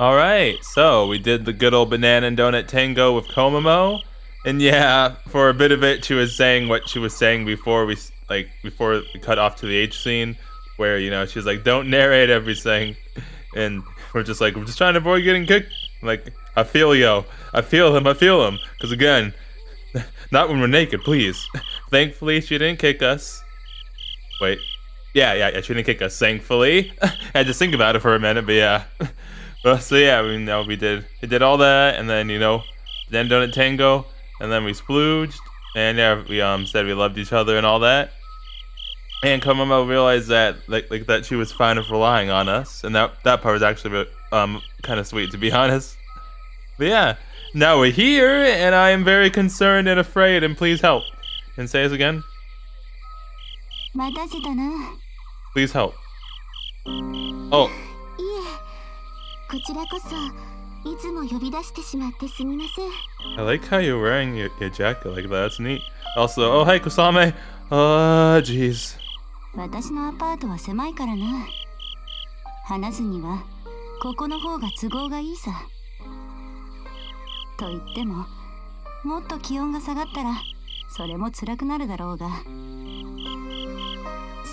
Alright, so we did the good old banana and donut tango with Komomo. And yeah, for a bit of it, she was saying what she was saying before we cut off to the H scene, where she's like, "Don't narrate everything," and we're just trying to avoid getting kicked. Like, I feel I feel him, because again, not when we're naked, please. Thankfully, she didn't kick us. Wait, yeah, she didn't kick us. Thankfully, I had to think about it for a minute, but yeah. Well, so yeah, we did all that, and then then donut tango. And then we splooged, and yeah, we said we loved each other and all that. And Komomo realized that like that she was fine with relying on us, and that part was actually kind of sweet, to be honest. But yeah, now we're here, and I am very concerned and afraid. And please help. And say this again. Please help. Oh. I like how you're wearing your jacket like that. That's neat. Also, oh hey Kusame. Jeez. 私のアパートは狭いからな。話すにはここの方が都合がいいさ。と言っても、もっと気温が下がったらそれも辛くなるだろうが。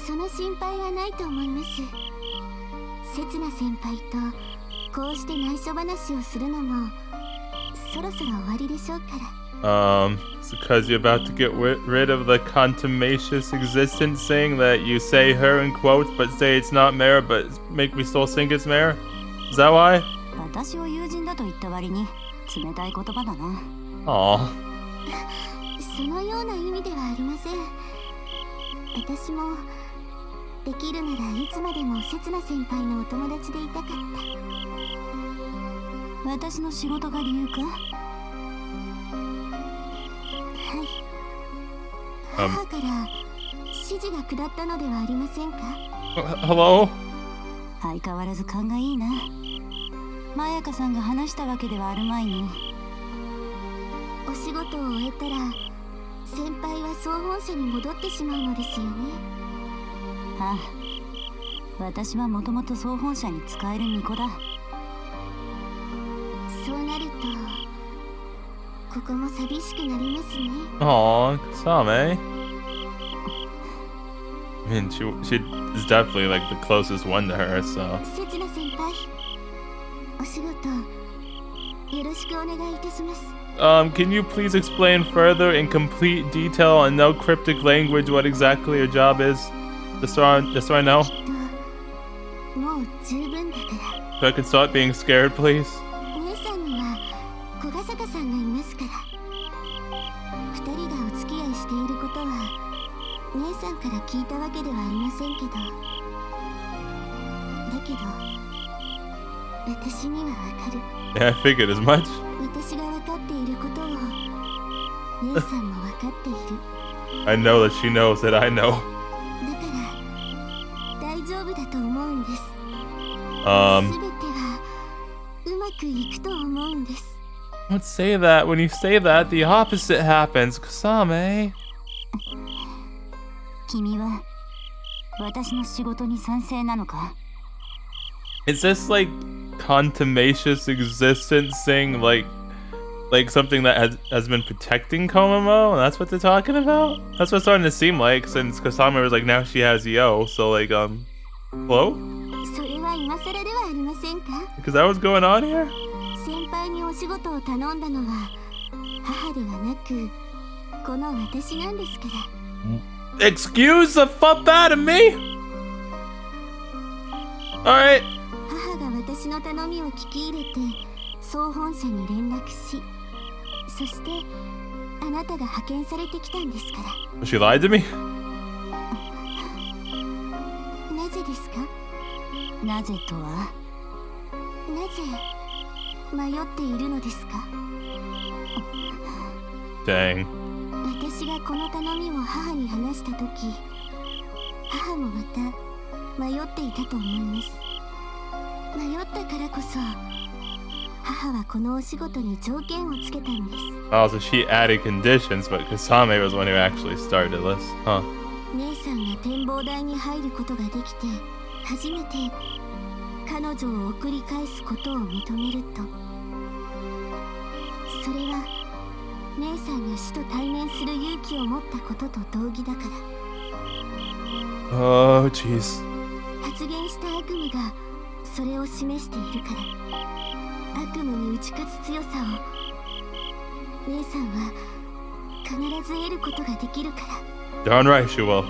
その心配はないと思います。刹那先輩とこうして内緒話をするのもそろそろ終わりでしょうから。It's because you're about to get rid of the contumacious existence thing that you say her in quotes, but say it's not Mare, but make me still think it's Mare? Is that why? 私を友人だと言った割に冷たい言葉だな。Aww. そのような意味ではありません。私もできるならいつまでも刹那先輩のお友達でいたかった。私の仕事が理由か？はい。母から指示が下ったのではありませんか？ Hello? 相変わらず勘がいいな。まやかさんが話したわけではあるまいに。お仕事を終えたら先輩は総本社に戻ってしまうのですよね。ああ、私はもともと総本社に使える巫女だ。そうなるとここも寂しくなりますね。Aw, Kusame. I mean, she is definitely like the closest one to her, so. 刹那先輩、お仕事よろしくお願いいたします。Can you please explain further in complete detail and no cryptic language what exactly your job is? Just so I know. もう十分だから。So I can start being scared, please. 姉さんには小笠坂さんがいますから。二人がお付き合いしていることは姉さんから聞いたわけではありませんけど。だけど私にはわかる。Yeah, I figured as much. 私が分かっていることを姉さんも分かっている。I know that she knows that I know. だから大丈夫だと思うんです。全てはうまくいくと思うんです。Don't say that. When you say that, the opposite happens. Kusame. 君は私の仕事に賛成なのか？ Is this like contumacious existence thing like something that has been protecting Komomo? And that's what they're talking about? That's what it's starting to seem like since Kusame was like now she has Yo, so like hello? それは今更ではありませんか？ Because that was going on here? 先輩にお仕事を頼んだのは母ではなくこの私なんですから。Excuse the fuck out of me? Alright. 母が私の頼みを聞き入れて総本社に連絡し、そしてあなたが派遣されてきたんですから。She lied to me? なぜですか？なぜとは？なぜ迷っているのですか？ Dang. 私がこの頼みを母に話したとき、母もまた迷っていたと思います。迷ったからこそ母はこのお仕事に条件をつけたんです。Oh, so she added conditions, but Kusame was the one who actually started this, huh? 姉さんが展望台に入ることができて初めて彼女を送り返すことを認めると、それは姉さんが死と対面する勇気を持ったことと同義だから。Oh, jeez. 発言した悪夢がそれを示しているから、悪夢に打ち勝つ強さを姉さんは必ず得ることができるから。 Darn right she will.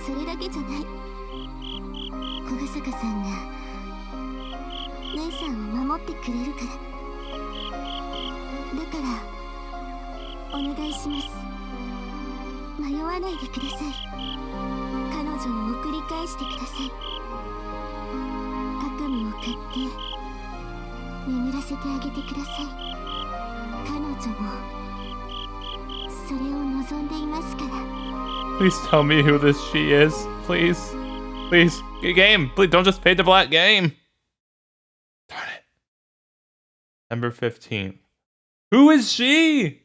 それだけじゃない。小ヶ坂さんが姉さんを守ってくれるから。だからお願いします。迷わないでください。彼女を送り返してください。悪夢を買って眠らせてあげてください。彼女もそれを望んでいますから。 Please tell me who this she is. Please. Please. Game. Please don't just pay the black game. Darn it. September 15th. Who is she?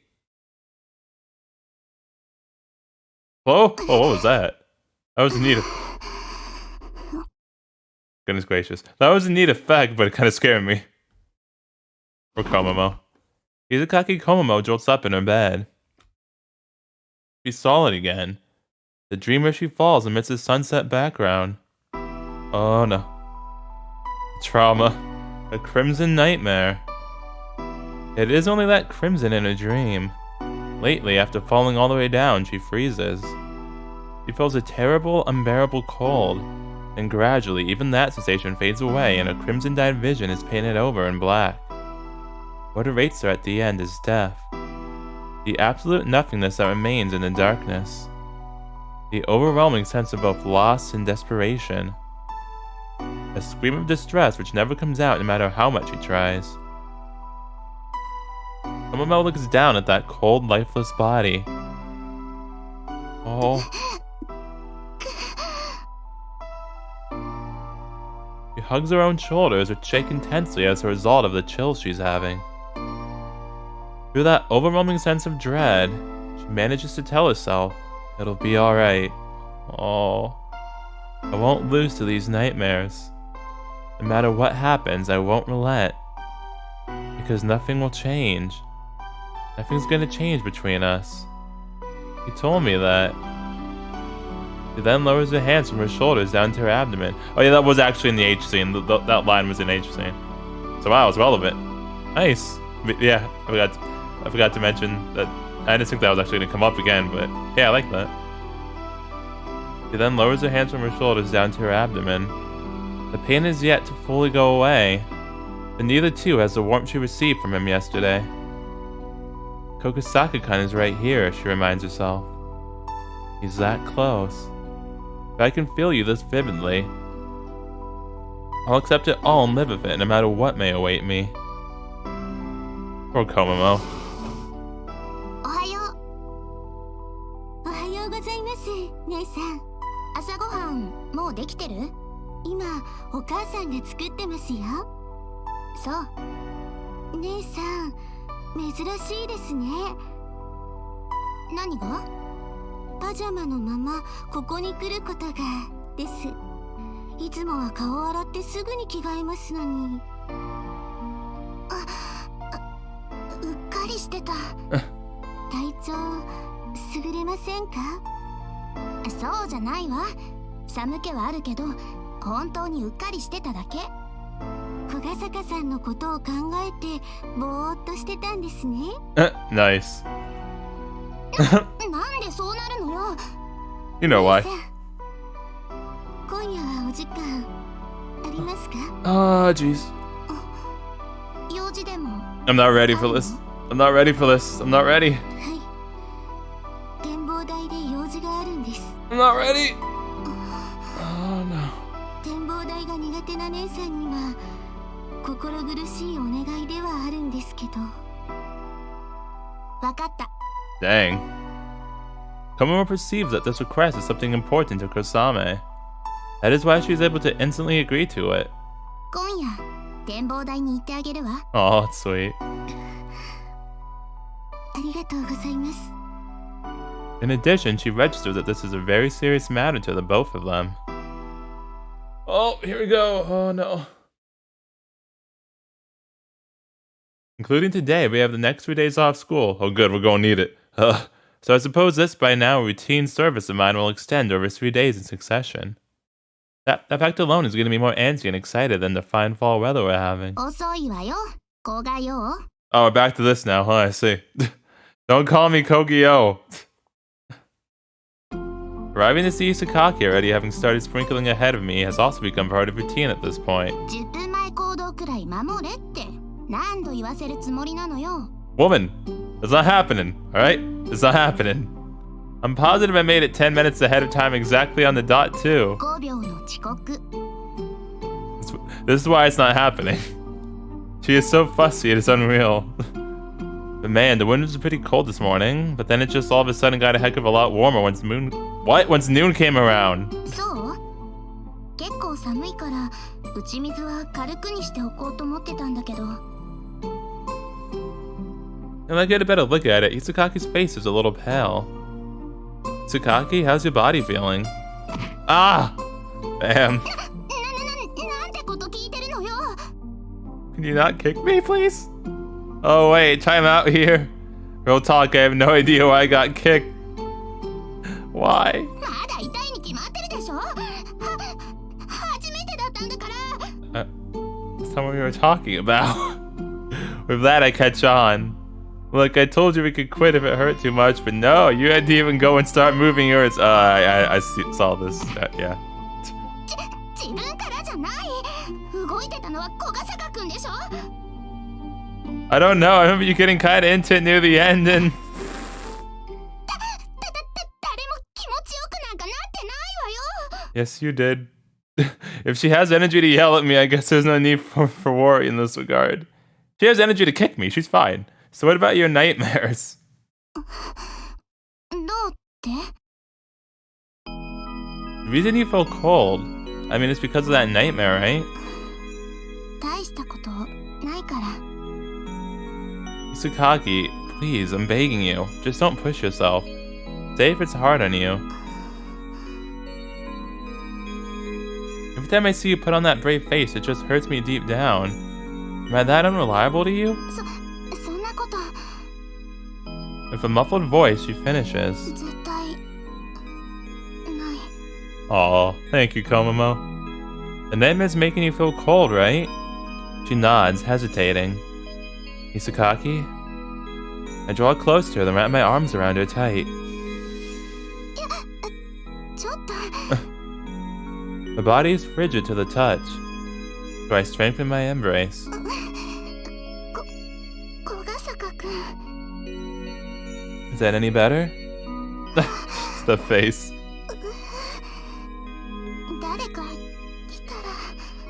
Hello? Oh, what was that? That was a neat. Goodness gracious. That was a neat effect, but it kind of scared me. Poor Komomo. Hibarigasaki Komomo jolts up in her bed. She's solid again. The dreamer she falls amidst a sunset background. Oh no. Trauma. A crimson nightmare. It is only that crimson in a dream. Lately, after falling all the way down, she freezes. She feels a terrible, unbearable cold. And gradually, even that sensation fades away and a crimson-dyed vision is painted over in black. What awaits her at the end is death. The absolute nothingness that remains in the darkness. The overwhelming sense of both loss and desperation. A scream of distress which never comes out no matter how much she tries. Komomo looks down at that cold, lifeless body. Oh. She hugs her own shoulders, which shake intensely as a result of the chills she's having. Through that overwhelming sense of dread, she manages to tell herself, it'll be alright. Oh. I won't lose to these nightmares. No matter what happens, I won't relent. Because nothing will change. Nothing's gonna change between us. He told me that. She then lowers her hands from her shoulders down to her abdomen. Oh yeah, that was actually in the H scene. That line was in H scene. So wow, it's relevant. Nice. But yeah, I forgot to mention that. I didn't think that was actually gonna come up again, but yeah, I like that. She then lowers her hands from her shoulders down to her abdomen. The pain is yet to fully go away, but neither too has the warmth she received from him yesterday. Kogasaka is right here, she reminds herself. He's that close. But I can feel you this vividly. I'll accept it all and live with it, no matter what may await me. Poor Komomo. おはようございます、姉さん。朝ごはんもうできてる？今お母さんが作ってますよ。そう。姉さん、珍しいですね。何が？パジャマのままここに来ることがです。いつもは顔を洗ってすぐに着替えますのに。うっかりしてた。体調優れませんか？そうじゃないわ。寒気はあるけど本当にうっかりしてただけ。小ヶ坂さんのことを考えてぼーっとしてたんですね。Nice. なんでそうなるのよ。 You know why. 今夜はお時間ありますか？ Ah, jeez. 用事でも。 I'm not ready for this. I'm not ready for this. I'm not ready. はい。展望台で用事があるんです。 I'm not ready. Oh no. 展望台が苦手な姉さんには心苦しいお願いではあるんですけど。わかった。 Dang. Komomo perceives that this request is something important to Kosame. That is why she is able to instantly agree to it. 今夜展望台に行ってあげるわ。 Oh, it's sweet. ありがとうございます。 In addition, she registers that this is a very serious matter to the both of them. Oh, here we go. Oh no. Including today, we have the next 3 days off school. Oh good, we're gonna need it. So I suppose this by now routine service of mine will extend over 3 days in succession. That fact alone is gonna be more antsy and excited than the fine fall weather we're having. 遅いわよ、子がよ。 Oh, we're back to this now, huh? I see. Don't call me Kogyo. Arriving to see Sakaki already, having started sprinkling ahead of me, has also become part of routine at this point. 10分前行動くらい守れって何度言わせるつもりなのよ。 Woman, it's not happening, alright? It's not happening. I'm positive I made it 10 minutes ahead of time exactly on the dot, too. 5秒の遅刻。 This is why it's not happening. She is so fussy, it is unreal. But man, the wind was pretty cold this morning, but then it just all of a sudden got a heck of a lot warmer once noon came around. そう結構寒いから打ち水は軽くにしておこうと思ってたんだけど。 And I get a better look at it, Isakaki's face is a little pale. Sakaki, how's your body feeling? Ah! Damn. なんてこと聞いてるのよ。 Can you not kick me, please? Oh wait, time out here. Real talk, I have no idea why I got kicked. Why? まだ痛いに決まってるでしょ。初めてだったんだから。That's not what we were talking about. With that, I catch on. Look, I told you we could quit if it hurt too much, but no, you had to even go and start moving yours. I saw this. Yeah. 自分からじゃない。動いてたのは小笠原くんでしょ。 I don't know. I remember you getting kind of into it near the end, and 誰も気持ちよくなんかなってないわよ。 yes, you did. If she has energy to yell at me, I guess there's no need for worry in this regard. She has energy to kick me. She's fine. So what about your nightmares? どうって？ The reason you feel cold, I mean, it's because of that nightmare, right? 大したことないから。 Isakaki, please, I'm begging you. Just don't push yourself. Say if it's hard on you. Every time I see you put on that brave face, it just hurts me deep down. Am I that unreliable to you? そんなこと With a muffled voice, she finishes. 絶対ない。 Aw, thank you, Komomo. The nightmare's making you feel cold, right? She nods, hesitating. Isakaki? I draw close to her, then wrap my arms around her tight. ちょっと My body is frigid to the touch, so I strengthen my embrace. 小笠原くん。 Is that any better? The face. 誰か来た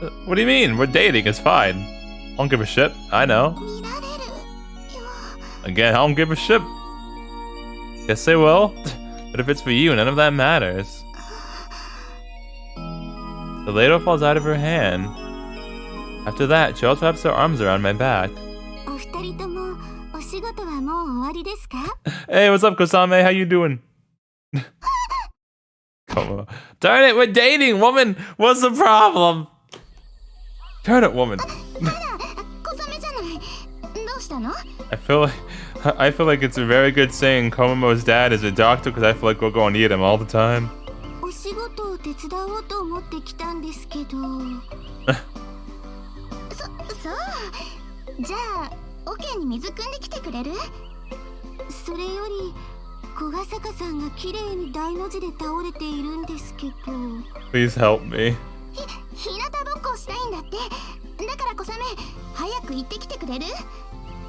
ら What do you mean? We're dating, it's fine. I don't give a shit, I know. 見られるよ。 Again, I don't give a shit. Guess they will. But if it's for you, none of that matters. The ladle falls out of her hand. After that, she also wraps her arms around my back. お二人ともお仕事はもう終わりですか？ Hey, what's up, Kosame? How you doing? Come on. Darn it, we're dating, woman! What's the problem? Darn it, woman. 小雨じゃない。どうしたの？ I feel like it's a very good saying Komomo's dad is a doctor because I feel like we're going to need him all the time. お仕事を手伝おうと思って来たんですけど。そうじゃあオケに水汲んできてくれる？それより小笠原さんが綺麗に大の字で倒れているんですけど。 Please help me. 日向ぼっこをしたいんだって。だから小雨早く行ってきてくれる？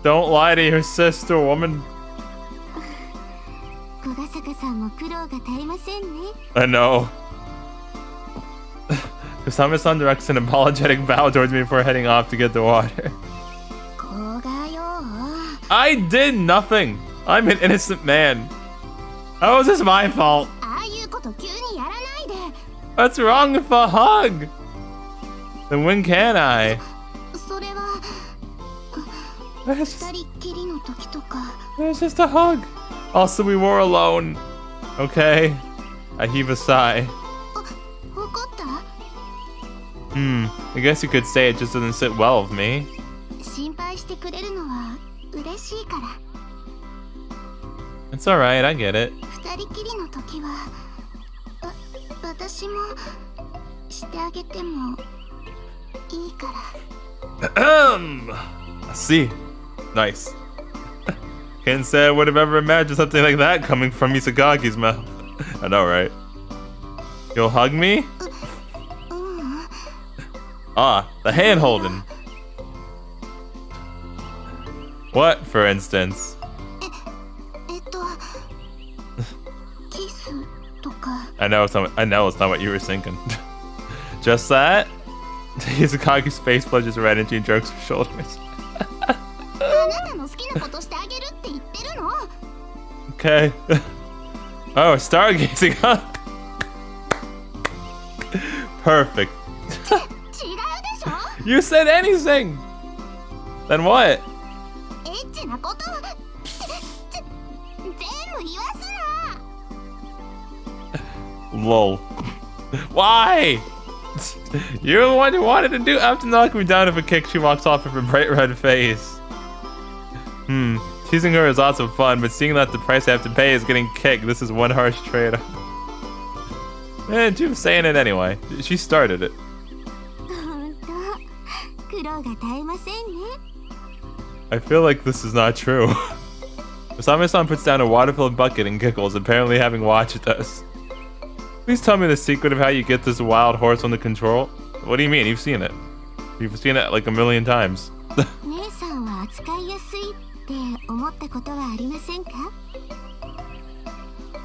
Don't lie to your sister, woman. 小笠原さんも苦労が絶えませんね。 I know. Kusame-san directs an apologetic bow towards me before heading off to get the water. 子がよ。 I did nothing. I'm an innocent man. How is this my fault? ああいうこと急にやらないで。 What's wrong with a hug? Then when can I? それは It's 二人っきりの時とか。 just a hug. Also, we were alone. Okay. I heave a sigh. 怒った？ I guess you could say it just doesn't sit well with me. 心配してくれるのは嬉しいから。 It's alright, I get it. 二人きりの時は私もしてあげてもいいから。See. Nice. Can't say I would have ever imagined something like that coming from Misakaki's mouth. I know, right? You'll hug me? Ah, the hand holding. What, for instance? キスとか。 I know it's not what you were thinking. Just that? Misakaki's face plunges her energy and jerks her shoulders. あなたの好きなことしてあげるって言ってるの。 Okay. Oh, stargazing, huh? Perfect. 違うでしょ。 You said anything! Then what? エッチなこと全部言わすな。 Lol. Why? You're the one who wanted to do have to knock me down with a kick. She walks off with her bright red face. Teasing her is lots of fun, but seeing that the price I have to pay is getting kicked, this is one harsh trade. And she was saying it anyway. She started it. 本当苦労が絶えませんね。 I feel like this is not true. Osame-san puts down a water-filled bucket and giggles, apparently having watched this. Please tell me the secret of how you get this wild horse under control. What do you mean? You've seen it. You've seen it like a million times. 姉さんは扱いやすいって思ったことはありませんか？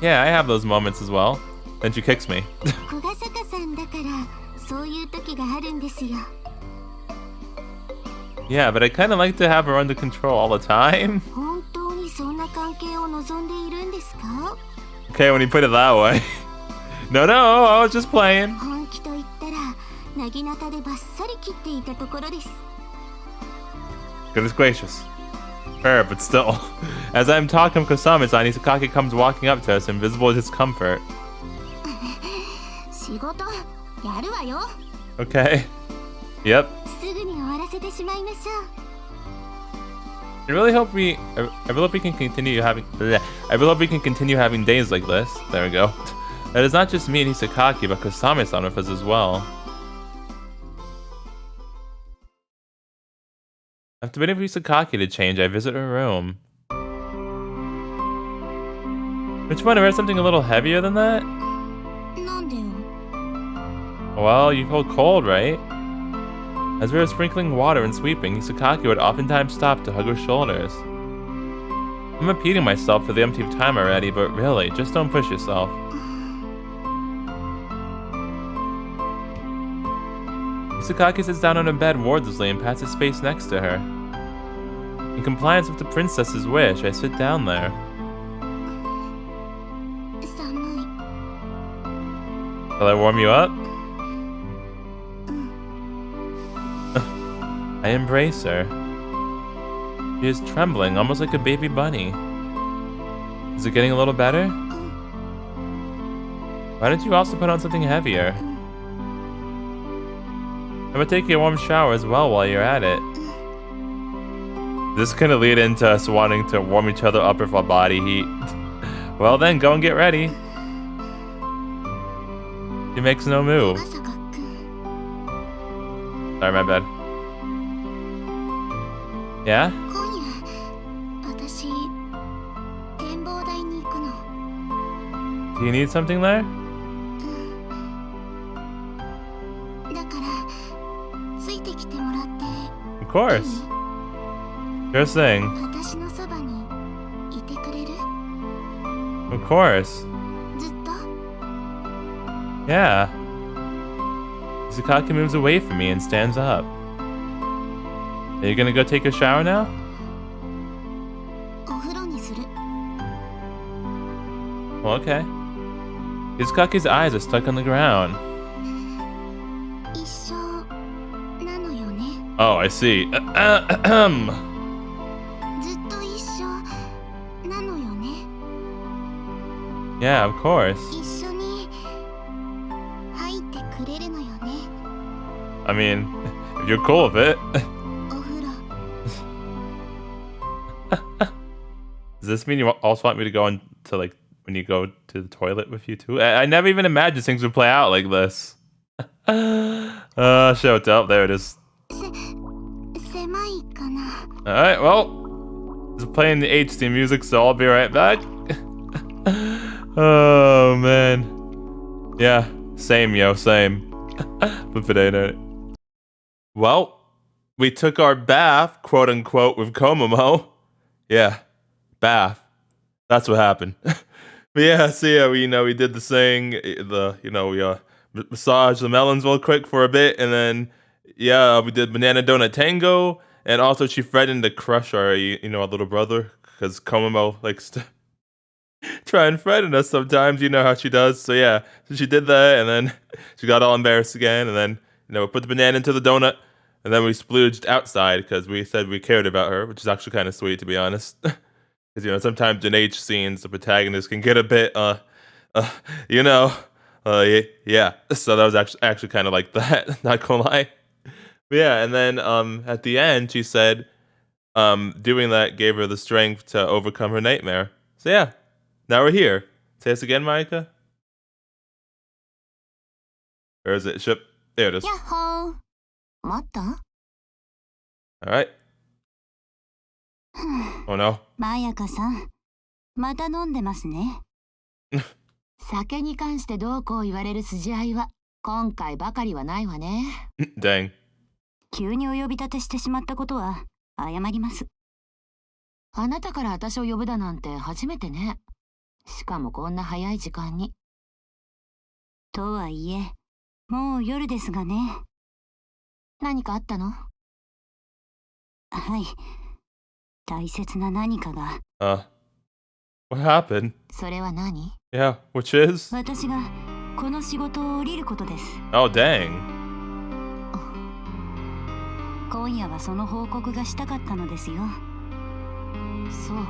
Yeah, I have those moments as well. Then she kicks me. 小ヶ坂さんだからそういう時があるんですよ。 Yeah, but I kind of like to have her under control all the time. 本当にそんな関係を望んでいるんですか？ Okay, when you put it that way. No, I was just playing. 本気と言ったらなぎなたでバッサリ切っていたところです。 Goodness gracious. Fair, but still. As I'm talking to Kosame-san, Isakaki comes walking up to us, invisible in discomfort. 仕事やるわよ。 Okay. Yep. すぐに終わらせてしまいましょう。 I really hope we can continue having days like this. There we go. That is not just me and Isakaki, but Kosame-san with us as well. After waiting for Isakaki to change, I visit her room. Don't you want to wear something a little heavier than that? なんでよ。 Well, you feel cold, right? As we were sprinkling water and sweeping, Isakaki would oftentimes stop to hug her shoulders. I'm repeating myself for the umpteenth time already, but really, just don't push yourself. Isakaki sits down on her bed wordlessly and pats the space next to her. In compliance with the princess's wish, I sit down there. 寒い。 Shall I warm you up? I embrace her. She is trembling, almost like a baby bunny. Is it getting a little better? Why don't you also put on something heavier? I'm gonna take a warm shower as well while you're at it. This is gonna lead into us wanting to warm each other up with our body heat. Well then, go and get ready. She makes no move. 小ヶ坂くん。 Sorry, my bad. Yeah? 今夜私展望台に行くの。 Do you need something there? だからついてきてもらって。 Of course. Sure thing. 私のそばにいてくれる？ Of course. ずっと？ Yeah. Isakaki moves away from me and stands up. Are you gonna go take a shower now? お風呂にする。 Well, okay. Isakaki's eyes are stuck on the ground. 一緒なのよね。 Oh, I see. ずっと一緒なのよね。 Yeah, of course. 一緒に入ってくれるのよね。I mean, if you're cool with it. お風呂 Does this mean you also want me to go on to like when you go to the toilet with you too? I never even imagined things would play out like this. Show it up. There it is. 狭いかな Alright, well, just playing the HD music, so I'll be right back. Oh man. Yeah, same yo, same. But potato. Well, we took our bath, quote unquote, with Komomo. Yeah, bath. That's what happened. But yeah, so yeah, we did the thing, we massaged the melons real quick for a bit, and then yeah, we did banana donut tango, and also she threatened to crush our our little brother because Komomo likes to try and threaten us sometimes. You know how she does. So yeah, so she did that, and then she got all embarrassed again, and then we put the banana into the donut, and then we splooged outside because we said we cared about her, which is actually kind of sweet to be honest. Because sometimes in H scenes the protagonist can get a bit yeah. So that was actually kind of like that. Not gonna lie. But yeah, and then at the end she said doing that gave her the strength to overcome her nightmare. So yeah, now we're here. Say this again, Maika. Or is it ship? There it is. やっほー待った All right. Oh no. まやかさん、また飲んでますね。酒に関してどうこう言われる筋合いは今回ばかりはないわね。Dang. 急にお呼び立てしてしまったことは謝ります。あなたから私を呼ぶだなんて初めてね。しかもこんな早い時間に。とはいえ、もう夜ですがね。何かあったの？はい。大切な何かが。What happened? それは何？ Yeah, which is? 私がこの仕事を降りることです。Oh, dang. 今夜はその報告がしたかったのですよ。そう。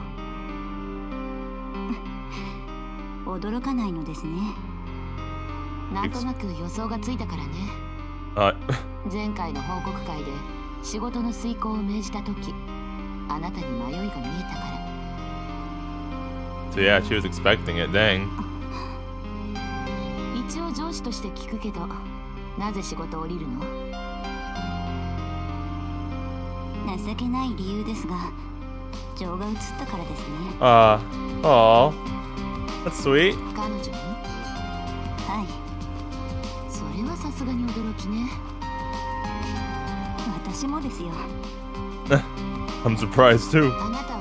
驚かないのですね。なんとなく予想がついたからね。前回の報告会で仕事の遂行を命じたとき、あなたに迷いが見えたから。So yeah, she was expecting it, dang. 一応上司として聞くけど、なぜ仕事を降りるの？情けない理由ですが、情が移ったからですね。Oh, that's sweet. 彼女に？はい。それはさすがに驚きね。私もですよ。I'm surprised too. あなたは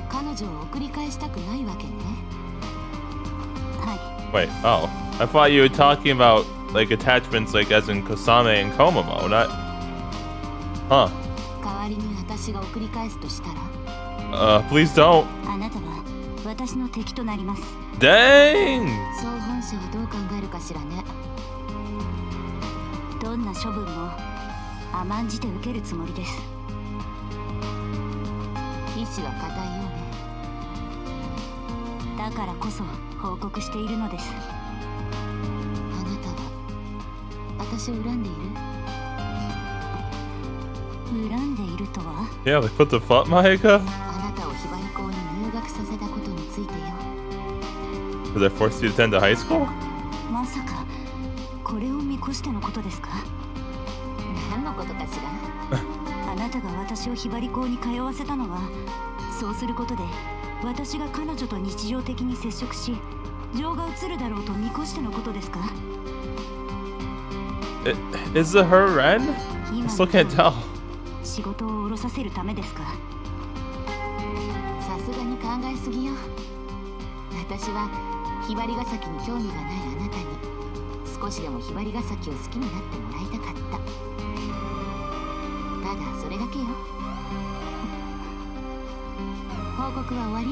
彼女を送り返したくないわけね。はい。Wait, oh. I thought you were talking about, like, attachments, like, as in Kosame and Komomo, not... Huh. 代わりに私が送り返すとしたら？ Please don't. あなたは私の敵となります。Dang! そう本社はどう考えるかしらね。どんな処分も甘んじて受けるつもりです。意志は固いよね。だからこそ報告しているのです。あなたは私を恨んでいる？恨んでいるとは？ Yeah, like, what the fuck, Maika? あなたをひばり校に入学させたことについてよ。Was I forced you to attend a high school? まさかこれを見越してのことですか？何のことかしら？あなたが私をひばり校に通わせたのは、そうすることで私が彼女と日常的に接触し、情が移るだろうと見越してのことですか？ Is it her, Ren? I still can't tell. 仕事を下ろさせるためですか？さすがに考えすぎよ。私はひばりが崎に興味がないあなたに少しでもひばりが崎を好きになってもらいたかった。ただそれだけよ。報告は終わり？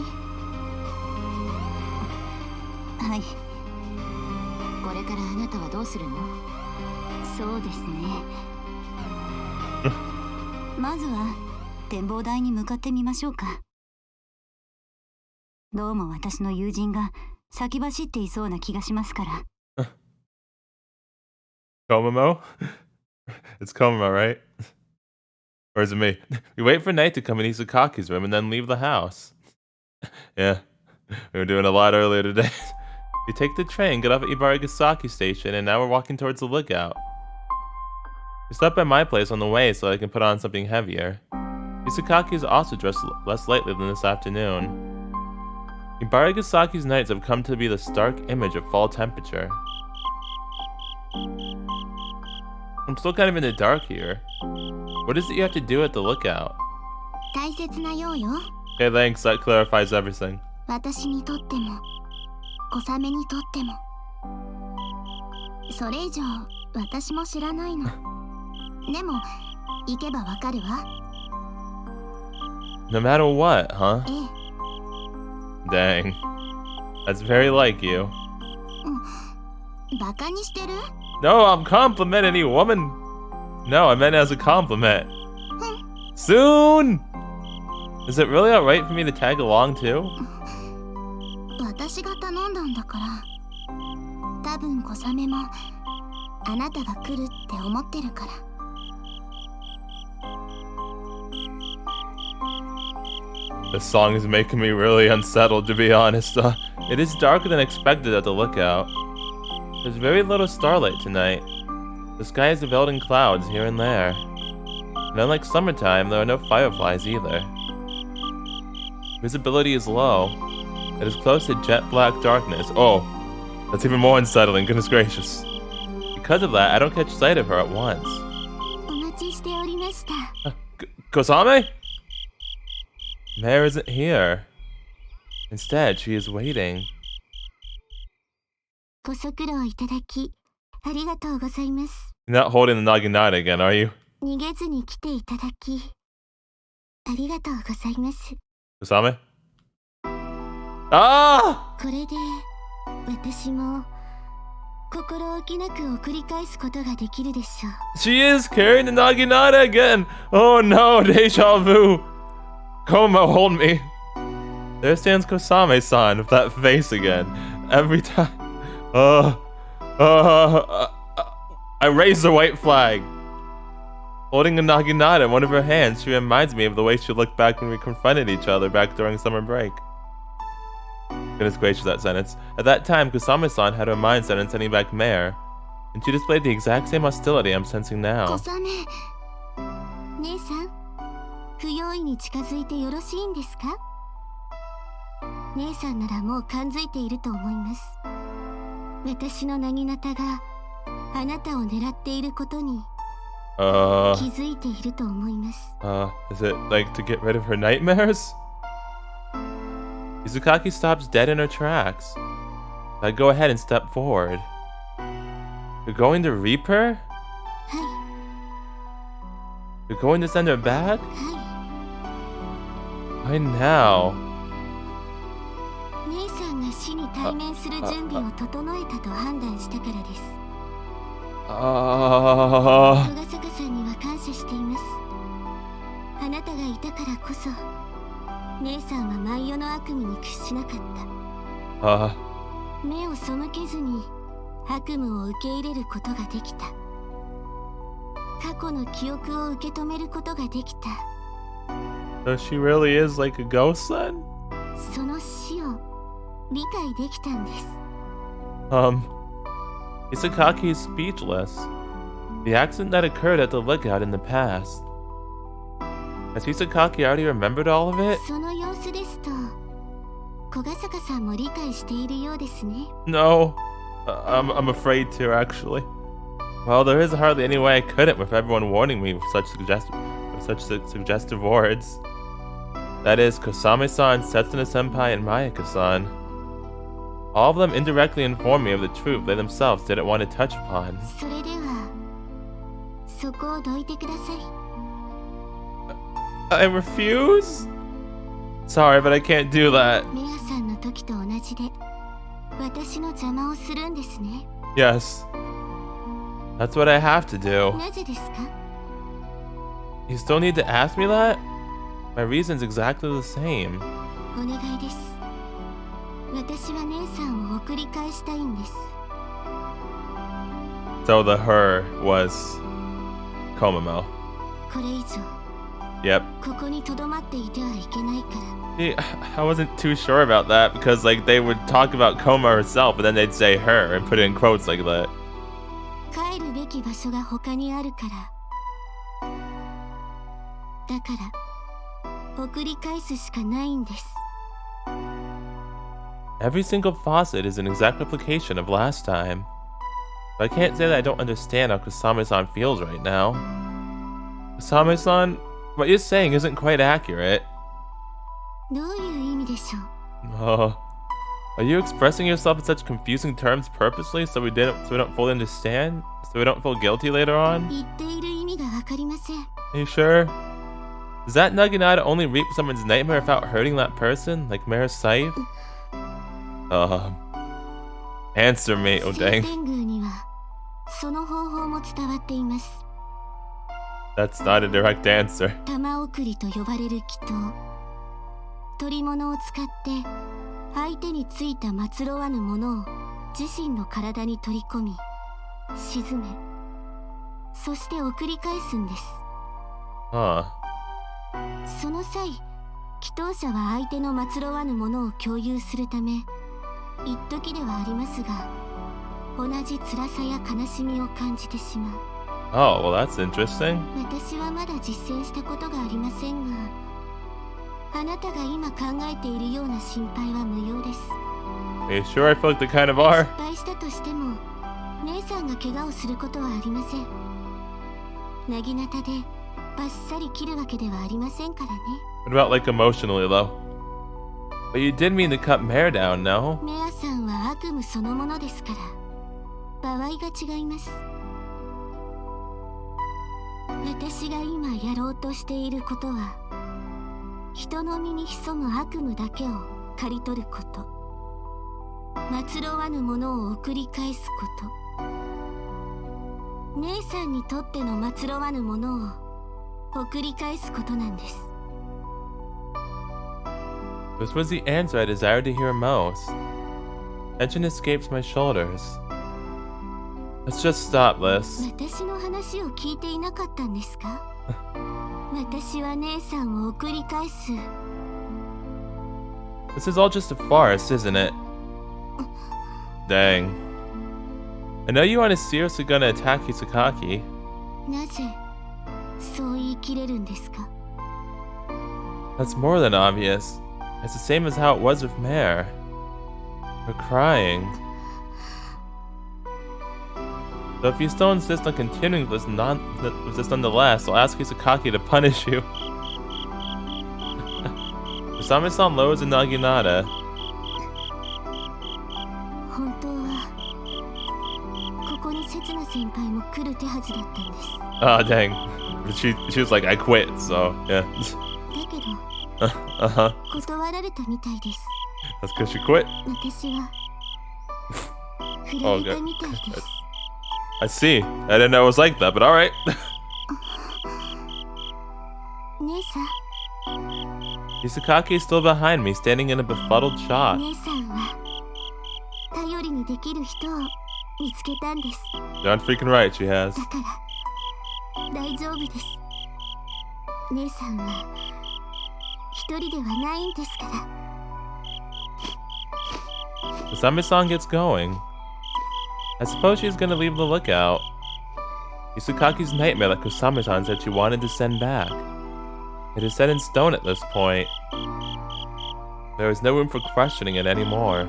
はい。これからあなたはどうするの？そうですね。まずは展望台に向かってみましょうか。どうも私の友人が先走っていそうな気がしますから。Komomo? It's Komomo, right? Or is it me? We wait for night to come in Isakaki's room and then leave the house. Yeah, we were doing a lot earlier today. We take the train, get off at Hibarigasaki station, and now we're walking towards the lookout. We stop by my place on the way so I can put on something heavier. Isakaki is also dressed less lightly than this afternoon. Hibarigasaki's nights have come to be the stark image of fall temperature. I'm still kind of in the dark here. What is it you have to do at the lookout? 大切なようよ。 Okay, thanks. That clarifies everything. 私にとっても小雨にとってもそれ以上私も知らないの。でも行けばわかるわ。 No matter what, huh? ええ。 Dang. That's very like you. バカにしてる？ No, I'm complimenting you, woman. No, I meant as a compliment. Soon! Is it really alright for me to tag along too? 私が頼んだんだから。多分小雨もあなたが来るって思ってるから。 This song is making me really unsettled, to be honest. It is darker than expected at the lookout. There's very little starlight tonight. The sky is veiled in clouds here and there. And unlike summertime, there are no fireflies either. Visibility is low. It is close to jet black darkness. Oh, that's even more unsettling, goodness gracious. Because of that, I don't catch sight of her at once. お待ちしておりました。 Kosame? Mare isn't here. Instead, she is waiting. ご足労いただきありがとうございます。 You're not holding the naginata again, are you? 逃げずに来ていただきありがとうございます。 Kosame? Ah! これで私も心置きなく送り返すことができるでしょう。 She is carrying the naginata again! Oh no, deja vu! Komomo, hold me. There stands Kosame-san with that face again. Every time. I raise the white flag. Holding a naginata in one of her hands, she reminds me of the way she looked back when we confronted each other back during summer break. Goodness gracious, that sentence. At that time, Kusame-san had her mind set on sending back Mare, and she displayed the exact same hostility I'm sensing now. 小雨姉さん不用意に近づいてよろしいんですか？姉さんならもう感づいていると思います。私のなぎなたがあなたを狙っていることに気づいていると思います。Is it like to get rid of her nightmares? Izukaki stops dead in her tracks. I go ahead and step forward. You're going to reap her? は You're going to send her back? いは Why now? い。姉さんが死に対面する準備を整えたと判断したからです。戸ヶ坂さんには感謝しています。あなたがいたからこそ姉さんは万世の悪夢に屈しなかった。目を背けずに悪夢を受け入れることができた。過去の記憶を受け止めることができた。 So she really is like a ghost then? その死を理解できたんです。Isakaki is speechless. The accident that occurred at the lookout in the past. Has Isakaki already remembered all of it? その様子ですと小ヶ坂さんも理解しているようですね。 No. I'm afraid to, actually. Well, there is hardly any way I couldn't with everyone warning me with such suggestive words. That is, Kosame-san, Setsuna-senpai, and Mayaka-san. All of them indirectly informed me of the truth they themselves didn't want to touch upon. それではそこをどいてください。 I refuse? Sorry, but I can't do that. メアさんの時と同じで私の邪魔をするんですね。 Yes. That's what I have to do. なぜですか？ You still need to ask me that? My reason's exactly the same. お願いです。私は姉さんを送り返したいんです。 So the her was Komomo. これ以上 Yep. ここに留まっていてはいけないから。 See, I wasn't too sure about that because like they would talk about Komo herself, but then they'd say her and put it in quotes like that. 帰るべき場所が他にあるから。だから送り返すしかないんです。 Every single faucet is an exact replication of last time. But I can't say that I don't understand how Kusame-san feels right now. Kusame-san, what you're saying isn't quite accurate. どういう意味でしょう。 Oh. Are you expressing yourself in such confusing terms purposely so we don't fully understand? So we don't feel guilty later on? 言っている意味がわかりません。 Are you sure? Does that Naginata only reap someone's nightmare without hurting that person? Like Mare's scythe? Answer me, oh 聖 dang. 天宮にはその方法も伝わっています。 That's not a direct answer. 玉送りと呼ばれる祈祷。取り物を使って相手についた祀ろわぬものを自身の体に取り込み沈め、そして送り返すんです。 Huh. その際、祈祷者は相手の祀ろわぬものを共有するため、一時ではありますが、同じ辛さや悲しみを感じてしまう。 Oh, well that's interesting. 私はまだ実践したことがありませんが、あなたが今考えているような心配は無用です。 Are you sure? I feel like they kind of are. 失敗したとしても、姉さんが怪我をすることはありません。なぎなたでバッサリ切るわけではありませんからね。 What about like emotionally though? But you did mean to cut Mare down, no? メアさんは悪夢そのものですから、場合が違います。私が今やろうとしていることは、人の身に潜む悪夢だけを刈り取ること、祀ろわぬものを送り返すこと、姉さんにとっての祀ろわぬものを送り返すことなんです。 This was the answer I desired to hear most. Tension escapes my shoulders. Let's just stop this. 私の話を聞いていなかったんですか？私は姉さんを送り返す。 This is all just a farce, isn't it? Dang. I know you aren't seriously gonna attack Hisakaki. なぜそう言い切れるんですか？ That's more than obvious. It's the same as how it was with Mare. We're crying. So if you still insist on continuing with this nonetheless, I'll ask Hisakaki to punish you. Kusame-san lowers the Naginata. 本当はここに刹那先輩も来る手はずだったんです。 Oh dang. But she was like, I quit, so yeah. だけど Uh-huh. 断られたみたいです。 That's because she quit. 私は振られたみたいです。 I see. I didn't know it was like that, but alright. 姉さん、 Hisakaki is still behind me, standing in a befuddled shock. 姉さんは頼りにできる人を見つけたんです。 Darn freaking right she has. だから大丈夫です。姉さんは一人ではないんですから。 Kusame-san gets going. I suppose she's gonna leave the lookout. Hisakaki's nightmare that Kusame-san said she wanted to send back. It is set in stone at this point. There is no room for questioning it anymore.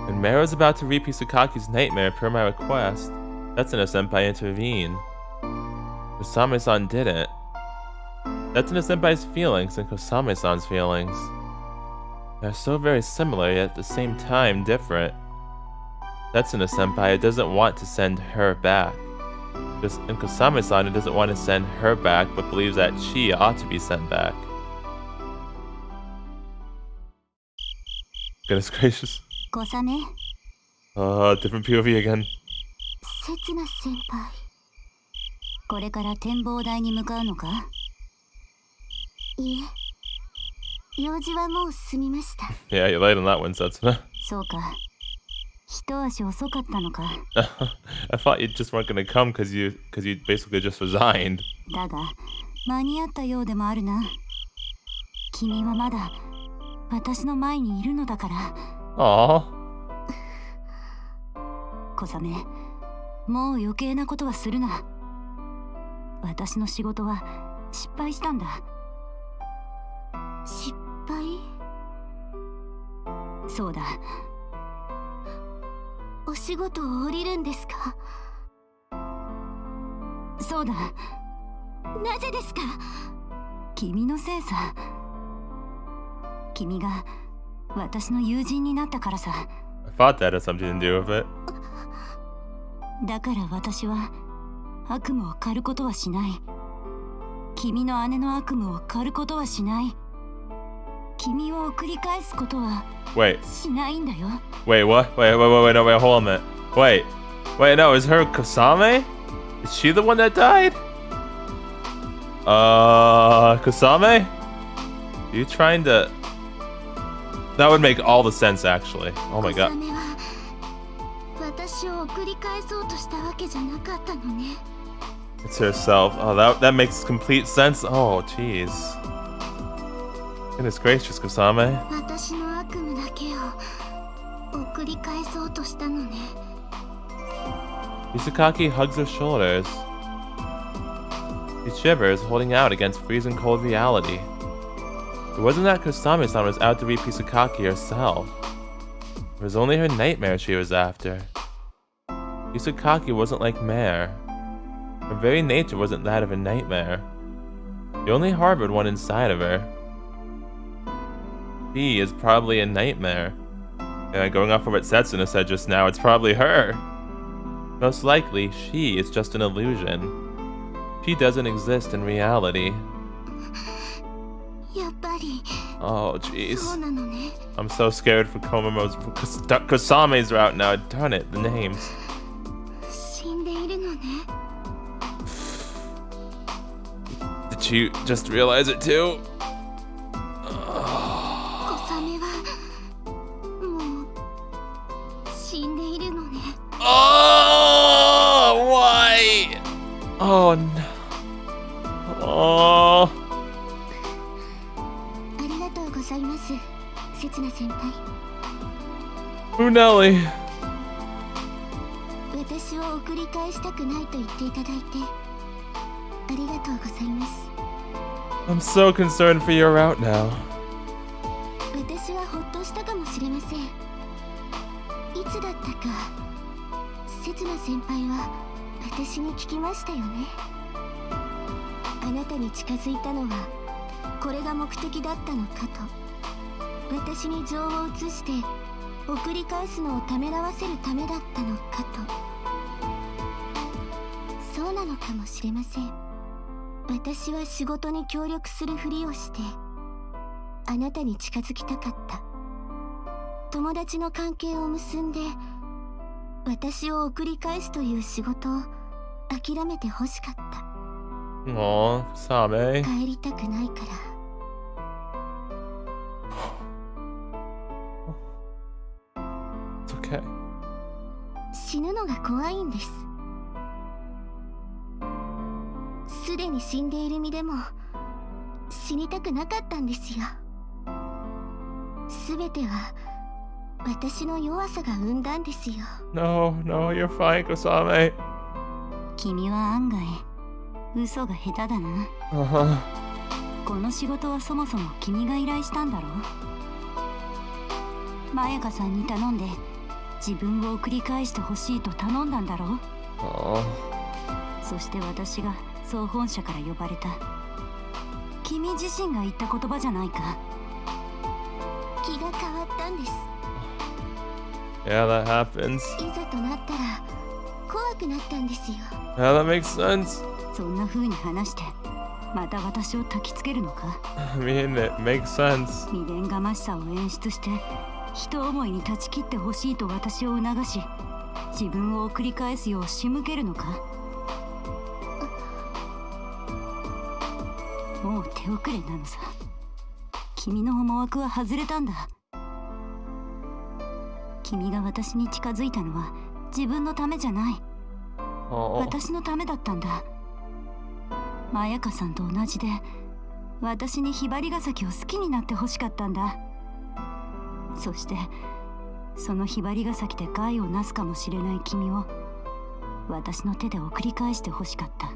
When Mare was about to reap Hisakaki's nightmare per my request, Setsuna-senpai intervened. Kusame-san didn't. Setsuna-senpai's feelings and Kusame-san's feelings. They're so very similar yet at the same time different. Setsuna-senpai doesn't want to send her back. And Kusame-san doesn't want to send her back but believes that she ought to be sent back. Goodness gracious. 小雨、 Different POV again. 刹那先輩、これから展望台に向かうのか？いえ、用事はもう済みました。 Yeah, you're late on that one, Setsuna. そうか。一足遅かったのか。I thought you just weren't gonna come because you basically just resigned. だが間に合ったようでもあるな。君はまだ私の前にいるのだから。Aww. 小雨、もう余計なことはするな。私の仕事は失敗したんだ。失敗？そうだ。お仕事を降りるんですか？そうだ。なぜですか？君のせいさ。君が私の友人になったからさ。I thought that had something to do with it. だから私は悪夢を狩ることはしない。君の姉の悪夢を狩ることはしない。君を送り返すことはしないんだよ。Wait, what? Wait, no, wait, hold on a minute. Wait, no, is her Kasame? Is she the one that died? Kasame? Are you trying to... That would make all the sense, actually. Oh my god. 私を送り返そうとしたわけじゃなかったのね。It's herself. Oh, that makes complete sense. Oh, jeez. Goodness gracious, Kasame. 私の悪夢だけを送り返そうとしたのね。Hisakaki hugs her shoulders. She shivers, holding out against freezing cold reality. It wasn't that Kasame-san was out to reap Hisakaki herself. It was only her nightmare she was after. Hisakaki wasn't like Mare. Her very nature wasn't that of a nightmare. She only harbored one inside of her. She is probably a nightmare. And going off of what Setsuna said just now, it's probably her. Most likely, she is just an illusion. She doesn't exist in reality. Oh, jeez. I'm so scared for Komomo's... Kasame's route now. Darn it, the names. Did you just realize it too? Oh, why? Oh, no. Oh. ありがとうございます、せつな先輩。Unelli. 私を送り返したくないと言っていただいてありがとうございます。I'm so concerned for your route now. 私はほっとしたかもしれません。いつだったか、せつな先輩は私に聞きましたよね。あなたに近づいたのはこれが目的だったのかと。私に情を移して送り返すのをためらわせるためだったのかと。そうなのかもしれません。私は仕事に協力するふりをしてあなたに近づきたかった。友達の関係を結んで私を送り返すという仕事を諦めて欲しかった。Aw, Kasame. 帰りたくないから。It's okay. 死ぬのが怖いんです。すでに死んでいる身でも死にたくなかったんですよ。すべては私の弱さが生んだんですよ。No, you're fine, Kasame. 君は案外嘘が下手だな。この仕事はそもそも君が依頼したんだろう。まやかさんに頼んで自分を送り返してほしいと頼んだんだろう。そして私が総本社から呼ばれた。君自身が言った言葉じゃないか。気が変わったんです。Yeah, that happens. いざとなったら怖くなったんですよ。Yeah, that makes sense. そんな風に話してまた私を焚きつけるのか。I mean, it makes sense. 未練がましさを演出して人思いに断ち切ってほしいと私を促し、自分を送り返すよう仕向けるのか。もう手遅れなのさ。君の思惑は外れたんだ。君が私に近づいたのは自分のためじゃない。私のためだったんだ。まやかさんと同じで、私にひばりがさきを好きになってほしかったんだ。そしてそのひばりがさきで害をなすかもしれない君を私の手で送り返してほしかった。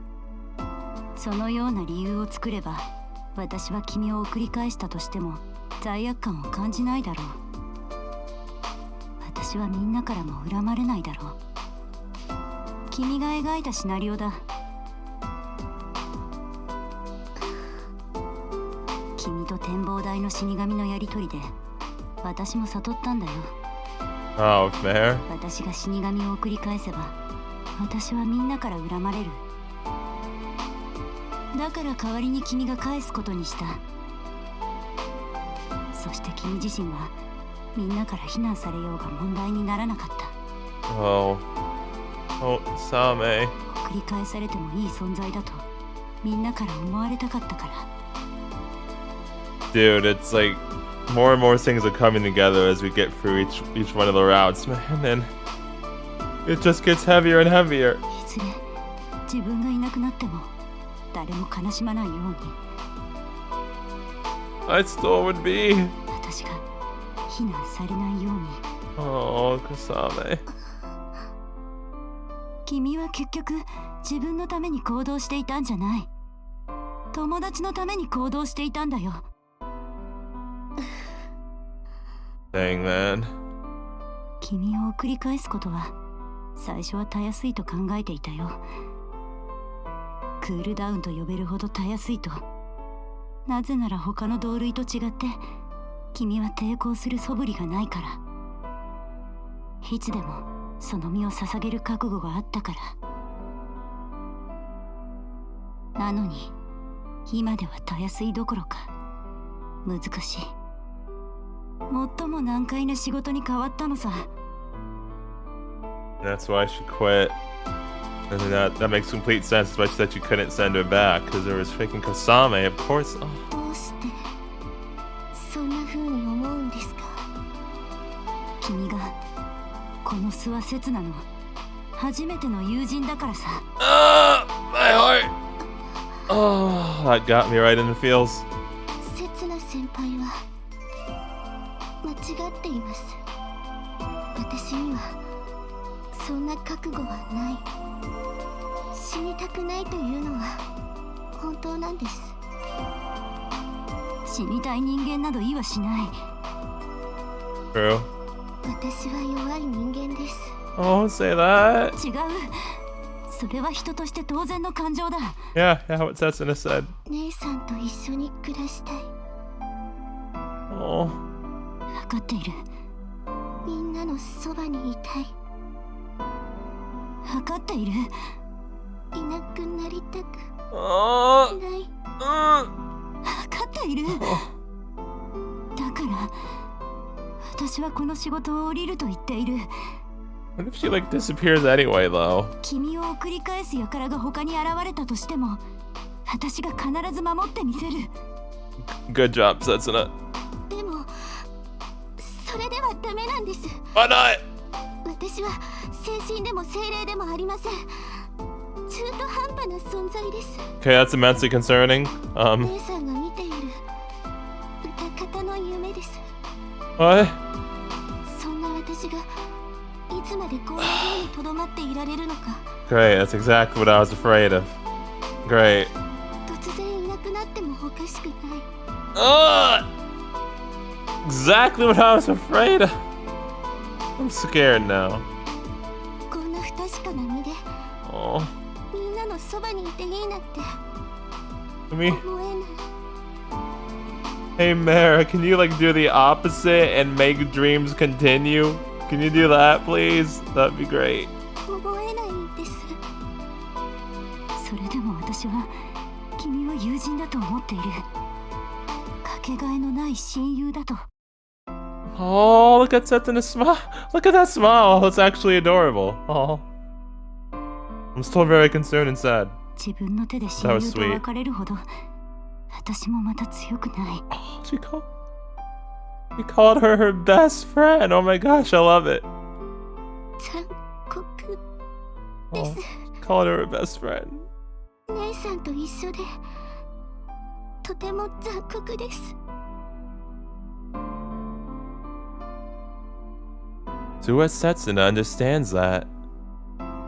そのような理由を作れば、私は君を送り返したとしても罪悪感を感じないだろう。私はみんなからも恨まれないだろう。君が描いたシナリオだ。君と展望台の死神のやりとりで私も悟ったんだよ。Oh, fair. 私が死神を送り返せば私はみんなから恨まれる。だから代わりに君が返すことにした。そして君自身はみんなから非難されようが問題にならなかった。Oh, Same. 送り返されてもいい存在だとみんなから思われたかったから。Dude, it's like more and more things are coming together as we get through each one of the routes, man, and it just gets heavier and heavier. いずれ自分がいなくなっても誰も悲しまないように。I still would be. 私が非難されないように。Oh, Kasame. 君は結局自分のために行動していたんじゃない。友達のために行動していたんだよ。Dang, man. 君を送り返すことは最初はたやすいと考えていたよ。クールダウンと呼べるほどたやすいと。なぜなら他の同類と違って君は抵抗する素振りがないから。いつでもその身を捧げる覚悟があったから。なのに今ではたやすいどころか難しい。最も難解な仕事に変わったのさ。That's why she quit. And then that makes complete sense, especially that you couldn't send her back because there was freaking Kasame, of course. Oh. どうしてそんな風に思うんですか？君がこの諏訪刹那の初めての友人だからさ。My heart. Oh, that got me right in the feels. 刹那先輩は間違っています。私にはそんな覚悟はない。死にたくないというのは本当なんです。死にたい人間など言いはしない。 True. 私は弱い人間です。 Oh, say that. 違う。それは人として当然の感情だ。Yeah, what Setsuna said. 姉さんと一緒に暮らしたい。Oh. 分かっている。みんなのそばにいたい。分かっている。いなくなりたくない。分かっている。だから私はこの仕事を降りると言っている。What if she like disappears anyway, though? 君を送り返す輩が他に現れたとしても私が必ず守ってみせる。 Good job, Setsuna. でもそれではダメなんです。 Why not? 私は精神でも精霊でもありません。中途半端な存在です。 Okay, that's immensely concerning. 姉さんが見ている歌方の夢です。 What? そんな私がいつまでこんな風にとどまっていられるのか。 Great, that's exactly what I was afraid of. Great. 突然いなくなってもおかしくない。Exactly what I was afraid of. I'm scared now. こんな不確かな身で Oh. みんなのそばにいていいなって Me? 思えない。 Hey, Mare, can you like do the opposite and make dreams continue? Can you do that, please? That'd be great. 覚えないんです。それでも私は君を友人だと思っている。かけがえのない親友だと。 Oh, look at Setsuna's smile. Look at that smile. That's actually adorable. Oh. I'm still very concerned and sad. 自分の手で親友と別れるほど私もまた強くない。 Oh, Chico. He called her her best friend. Oh my gosh, I love it. 残酷で Oh, す。 called her her best friend. 姉さんと一緒でとても残酷です。 Suwa Setsuna understands that.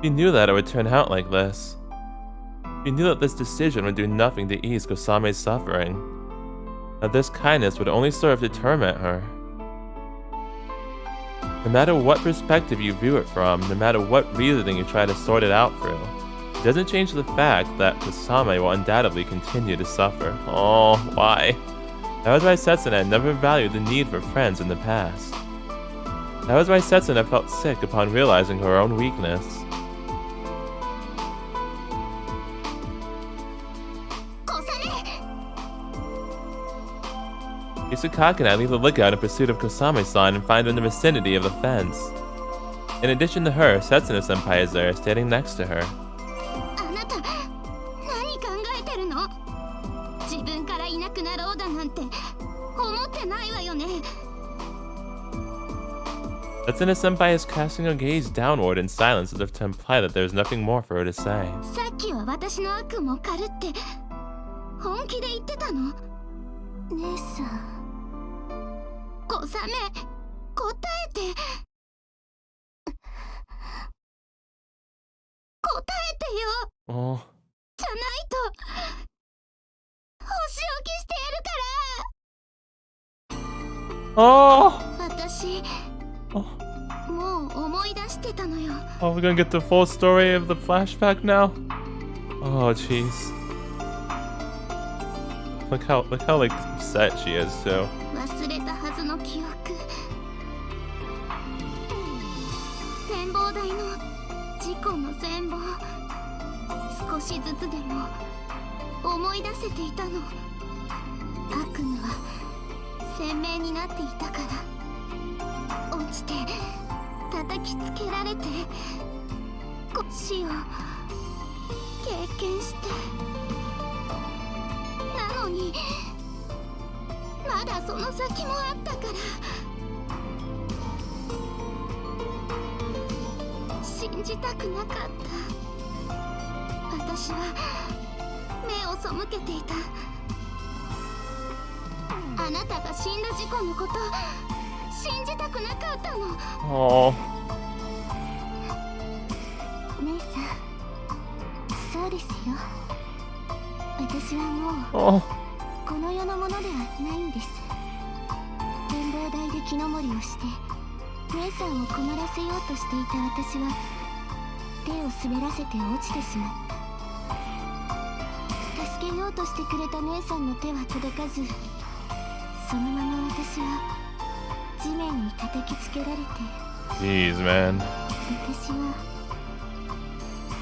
She knew that it would turn out like this. She knew that this decision would do nothing to ease Kosame's suffering. That this kindness would only serve to torment her. No matter what perspective you view it from, no matter what reasoning you try to sort it out through, it doesn't change the fact that Kosame will undoubtedly continue to suffer. Oh, why? That was why Setsuna never valued the need for friends in the past. That was why Setsuna felt sick upon realizing her own weakness. Isukaka and I leave the lookout in pursuit of Kosame-san and find her in the vicinity of the fence. In addition to her, Setsuna-senpai is there, standing next to her. あなた何考えてるの？自分からいなくなろうだなんて思ってないわよね。 Setsuna-senpai is casting her gaze downward in silence as if to imply that there is nothing more for her to say. さっきは私の悪夢を狩るって本気で言ってたの？姉さん。小雨、答えて。答えてよ。 Oh. じゃないと星置きしてやるから。 Oh! 私、もう思い出してたのよ。 Oh, we're gonna get the full story of the flashback now? Oh, jeez. Look how like upset she is too. 忘れたはずの記憶。展望台の事故の全貌。少しずつでも思い出せていたの。悪夢は鮮明になっていたから。落ちて叩きつけられて死を経験して。なのにまだその先もあったから信じたくなかった。私は目を背けていた。あなたが死んだ事故のこと信じたくなかったの。 Oh. 姉さん、そうですよ。私はもう Oh. この世のものではないんです。展望台で木登りをして姉さんを困らせようとしていた私は手を滑らせて落ちてしまった。助けようとしてくれた姉さんの手は届かず、そのまま私は地面に叩きつけられて。 Jeez, man. 私は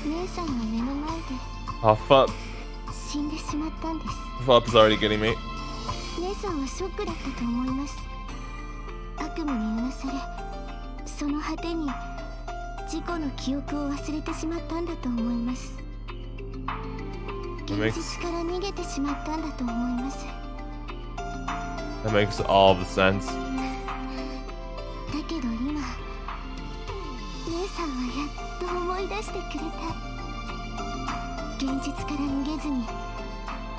姉さんの目の前で Oh, fuck. 死んでしまったんです。 Fup is already getting me. 姉さんはショックだったと思います。悪夢にうなされ、その果てに事故の記憶を忘れてしまったんだと思います。現実から逃げてしまったんだと思います。 That makes all the sense. だけど今、姉さんはやっと思い出してくれた。現実から逃げずに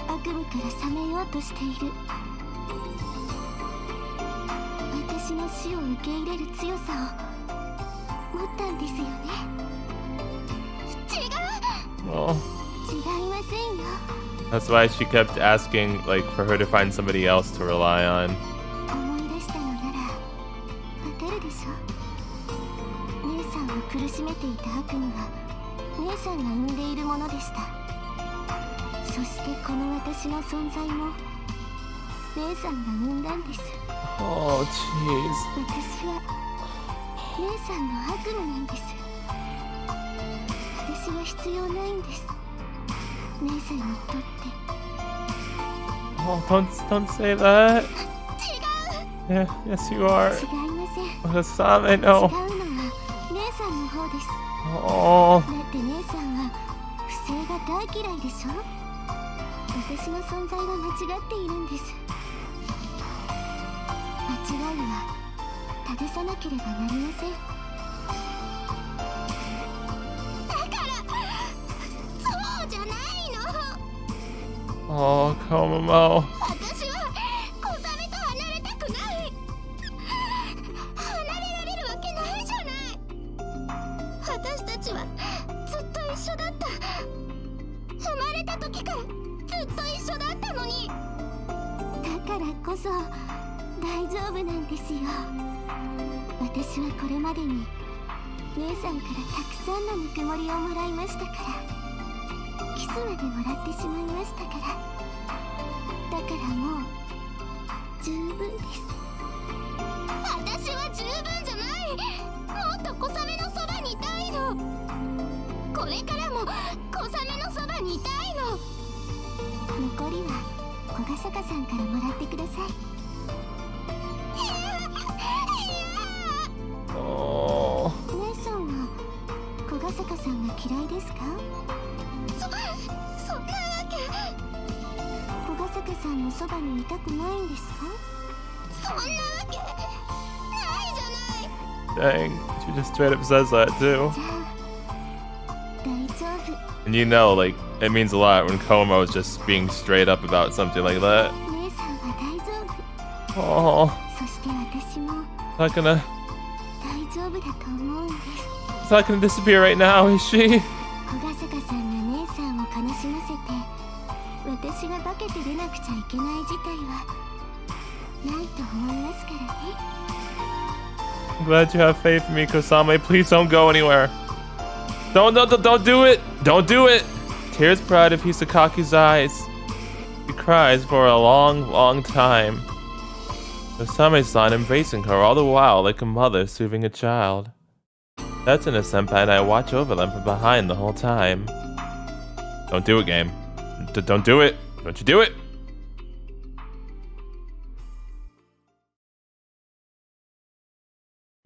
悪夢から覚めようとしている。私の死を受け入れる強さを持ったんですよね。違う。 Oh. 違いませんよ。 That's why she kept asking, like, for her to find somebody else to rely on. 思い出したのならわかるでしょ。姉さんを苦しめていた悪夢は姉さんが生んでいるものでした。そしてこの私の存在も姉さんが生んだんです。 Oh, jeez. 私は姉さんの悪夢なんです。私は必要ないんです。姉さんにとって。 Oh, don't say that. 違う。 Yeah, yes, you are. 違いません。 Kosame, 違う no. のは姉さんの方です。 Oh. だって姉さんは不正が大嫌いでしょ。私の存在は間違っているんです。違いは正さなければなりません。だからそうじゃないの。Oh, Komomo. 私は小雨と離れたくない。離れられるわけないじゃない。私たちはずっと一緒だった。生まれた時からずっと一緒だったのに。だからこそ大丈夫なんですよ。私はこれまでに姉さんからたくさんのぬくもりをもらいましたから、キスまでもらってしまいましたから、だからもう十分です。私は十分じゃない。もっと小雨のそばにいたいの。これからも小雨のそばにいたいの。残りは小ヶ坂さんからもらってください。Oh. 姉さんは小ヶ坂さんが嫌いですか？そんなわけ。小ヶ坂さんのそばにいたくないんですか？そんなわけないじゃない。 Dang, she just straight up says that too. じゃあ大丈夫。 And you know, like, it means a lot when Komomo is just being straight up about something like that. 姉さんは大丈夫。 Oh, そして私も not gonna, 大丈夫だと思うんです。 it's not gonna disappear right now, is she? 小ヶ坂さんが姉さんを悲しませて私が化けて出なくちゃいけない事態はないと思いますからね。 I'm glad you have faith in me, Kosame. Please don't go anywhere. Don't do it! Don't do it! Tears pour out of Hisakaki's eyes. He cries for a long, long time. Kosame-san embracing her all the while like a mother soothing a child. Setsuna senpai and I watch over them from behind the whole time. Don't do it, game. Don't do it. Don't you do it!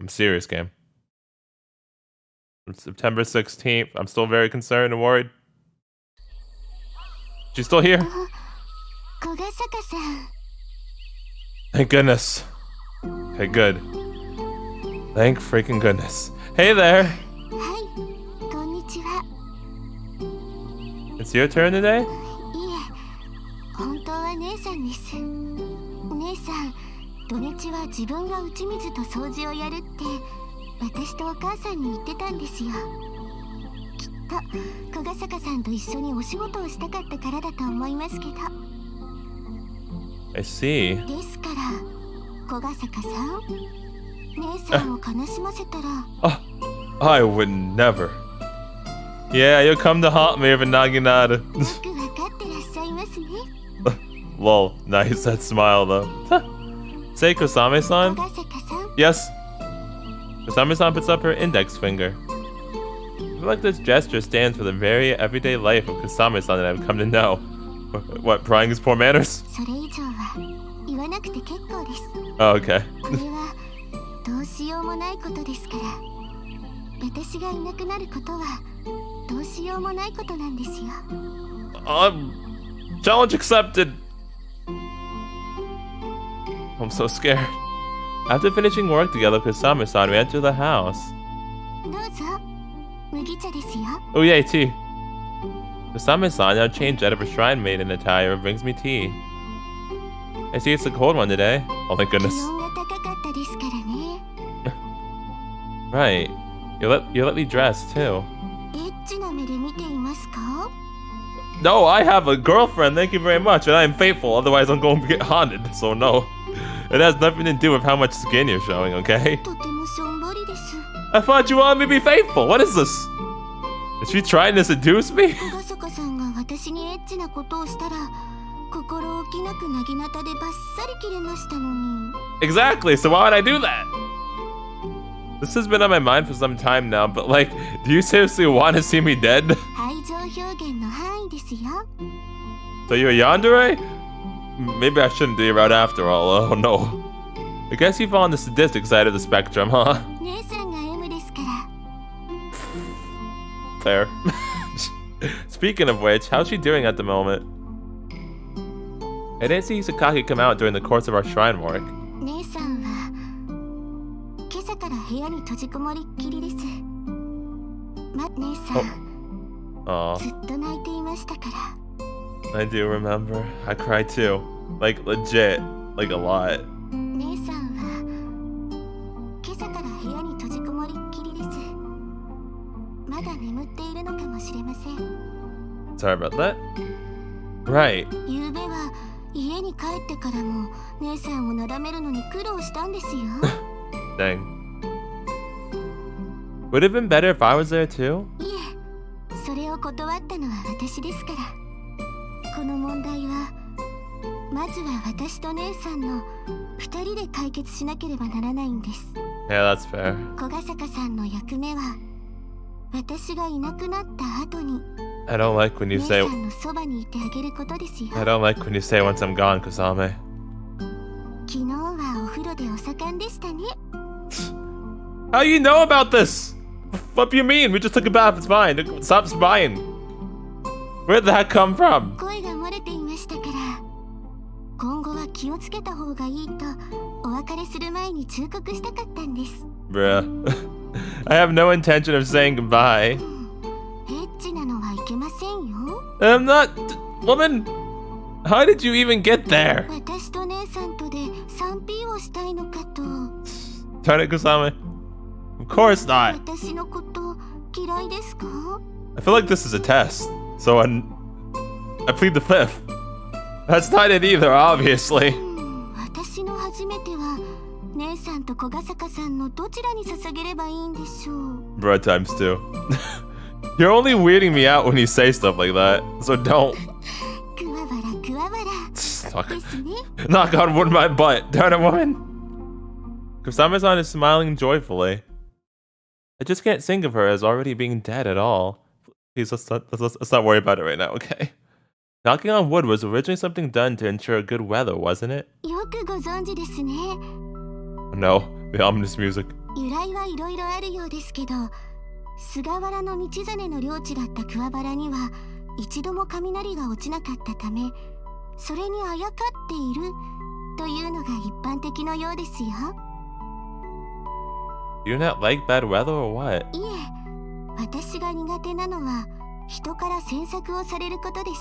I'm serious, game. It's September 16th. I'm still very concerned and worried. She's still here? 小ヶ坂さん。 Thank goodness. Okay, good. Thank freaking goodness. Hey there. はい、こんにちは。 It's your turn today? いえ、本当は姉さんです。姉さん、土日は自分が打ち水と掃除をやるって私とお母さんに言ってたんですよ。きっと小ヶ坂さんと一緒にお仕事をしたかったからだと思いますけど。 I see. ですから小ヶ坂さん、姉さんを悲しませたら Oh, I would never. Yeah, you'll come to haunt me every naginata. よくわかってらっしゃいますね。 Lol, nice that smile though. Say Kosame-san? 小ヶ坂さん、 Yes. Kosame-san puts up her index finger. I feel like this gesture stands for the very everyday life of Kosame-san that I've come to know. What, prying his poor manners? それ以上は言わなくて結構です。 Oh, okay. これはどうしようもないことですから。私がいなくなることはどうしようもないことなんですよ。 Challenge accepted. I'm so scared. After finishing work together, Kosame-san, we enter the house. どうぞ、麦茶ですよ。 Oh yay, tea. Kosame-san, now changed out of her shrine maiden attire, brings me tea. I see it's a cold one today. Oh thank 気 goodness. 温が高かったですからね。 Right. You're let me dress too. エッチな目で見ていますか？ No, I have a girlfriend, thank you very much, and I am faithful, otherwise I'm going to get haunted, so no. It has nothing to do with how much skin you're showing, okay? とてもしょんぼりです。 I thought you wanted me to be faithful. What is this? Is she trying to seduce me? 小ヶ坂さんが私にエッチなことをしたら心置きなくなぎなたでバッサリ切れましたのに。 Exactly, so why would I do that? This has been on my mind for some time now, but like, do you seriously want to see me dead? 愛情表現の範囲ですよ。 So you're a yandere? Maybe I shouldn't do your route after all. Oh no. I guess you fall on the sadistic side of the spectrum, huh? 姉さんが M ですから。 Fair. Speaking of which, how's she doing at the moment? I didn't see Hisakaki come out during the course of our shrine work. 姉さんは部屋に閉じこもりっきりです。姉さん、ずっと泣いていましたから。I do remember. I cried too. Like legit. Like a lot. 姉さんは今朝から部屋に閉じこもりっきりです。まだ眠っているのかもしれません。Sorry about that. Right. 昨夜は家に帰ってからも姉さんをなだめるのに苦労したんですよ。Dang. Would it have been better if I was there too? いえ、それを断ったのは私ですから。この問題はまずは私と姉さんの2人で解決しなければならないんです。Yeah, that's fair. 小ヶ坂さんの役目は私がいなくなった後に I don't like when you 姉 say. さんのそばにいてあげることですよ。 I don't like when you say once I'm gone, Kusame. 昨日はお風呂でお盛んでしたね。 How you know about this? What do you mean? We just took a bath. It's fine. Stop spying. Where'd that come from? 声が漏れていましたから、今後は気をつけた方がいいとお別れする前に忠告したかったんです。 Bruh. I have no intention of saying goodbye. エッチなのはいけませんよ。 I'm not. Woman! How did you even get there? 私と姉さんとで 3P をしたいのかと。 Turn it, Kusame. Of course not. 私のこと嫌いですか？ I feel like this is a test. So I plead the fifth. That's not it either, obviously. 私の初めては姉さんと小ヶ坂さんのどちらに捧げればいいんでしょう。 Bruh times two. You're only weirding me out when you say stuff like that, so don't. クワバラクワバラ Knock ですね。 on wood my butt. Darn it, woman. Kusame-san is smiling joyfully. I just can't think of her as already being dead at all. Please, let's not worry about it right now, okay? Knocking on wood was originally something done to ensure good weather, wasn't it? よくご存知ですね。 No, the ominous music. 由来はいろいろあるようですけど、菅原道真の領地だった桑原には一度も雷が落ちなかったため、それにあやかっているというのが一般的のようですよ。 Do you not like bad weather or what? いえ、私が苦手なのは人から詮索をされることです。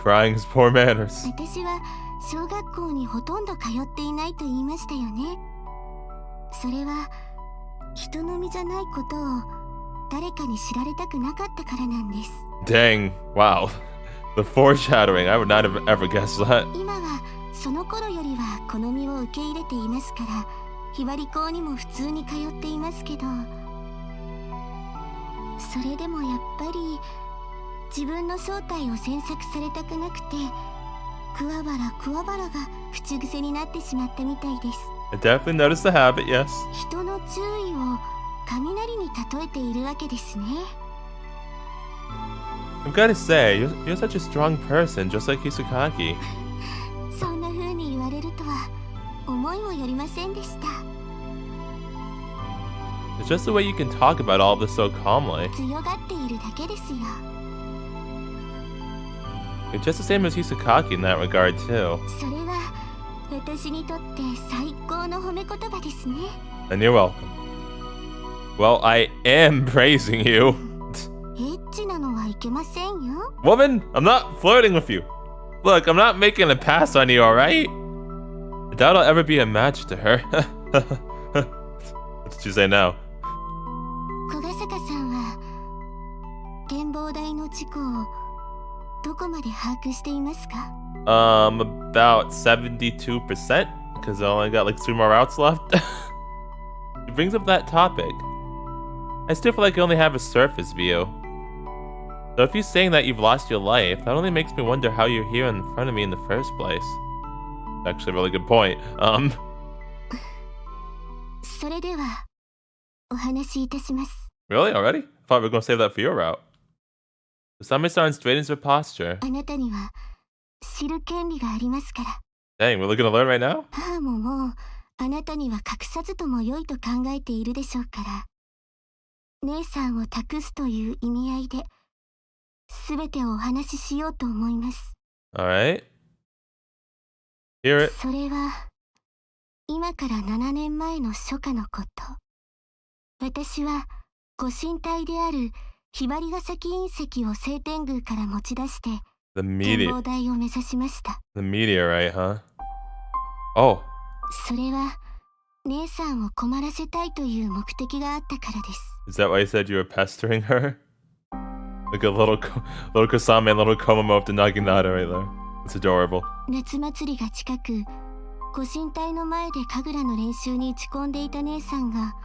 Prying his poor manners. 私は小学校にほとんど通っていないと言いましたよね。それは人の身じゃないことを誰かに知られたくなかったからなんです。 Dang, wow. The foreshadowing, I would not have ever guessed that. 今はその頃よりは好みを受け入れていますから、ひばり校にも普通に通っていますけど、それでもやっぱり自分の正体を詮索されたくなくて、クワバラクワバラが口癖になってしまったみたいです。 I definitely noticed the habit, yes. 人の注意を雷に例えているわけですね。 I've gotta say, you're such a strong person, just like Hisakaki. そんな風に言われるとは思いもよりませんでした。 It's just the way you can talk about all this so calmly. 強がっているだけですよ。 You're just the same as Hisakaki in that regard, too. それは私にとって最高の褒め言葉ですね。 And you're welcome. Well, I am praising you. エッチなのはいけませんよ。 Woman, I'm not flirting with you. Look, I'm not making a pass on you, alright? I doubt I'll ever be a match to her. What did you say now? 小ヶ坂さんは展望台の事故をどこまで把握していますか？ About 72%, because I only got like 2 more routes left. It brings up that topic. I still feel like I only have a surface view. So if you're saying that you've lost your life, that only makes me wonder how you're here in front of me in the first place. Actually, a really good point. それではお話しいたします。 Really? Already? I thought we were going to save that for your route. Usami-san straightens her posture. あなたには知る権利がありますから。 Dang, we're looking to learn right now? 母ももうあなたには隠さずとも良いと考えているでしょうから、姉さんを託すという意味合いで全てをお話ししようと思います。 Alright. Hear it. それは今から7年前の初夏のこと。私はご神体であるひばりが崎隕石を晴天宮から持ち出して展望台を目指しました。The meteorite, huh? Oh. それは姉さんを困らせたいという目的があったからです。Is that why you said you were pestering her? Like a little Kusame and little Komomo of the Naginata right there. It's adorable. 夏祭りが近く、ご神体の前で神楽の練習に打ち込んでいた姉さんが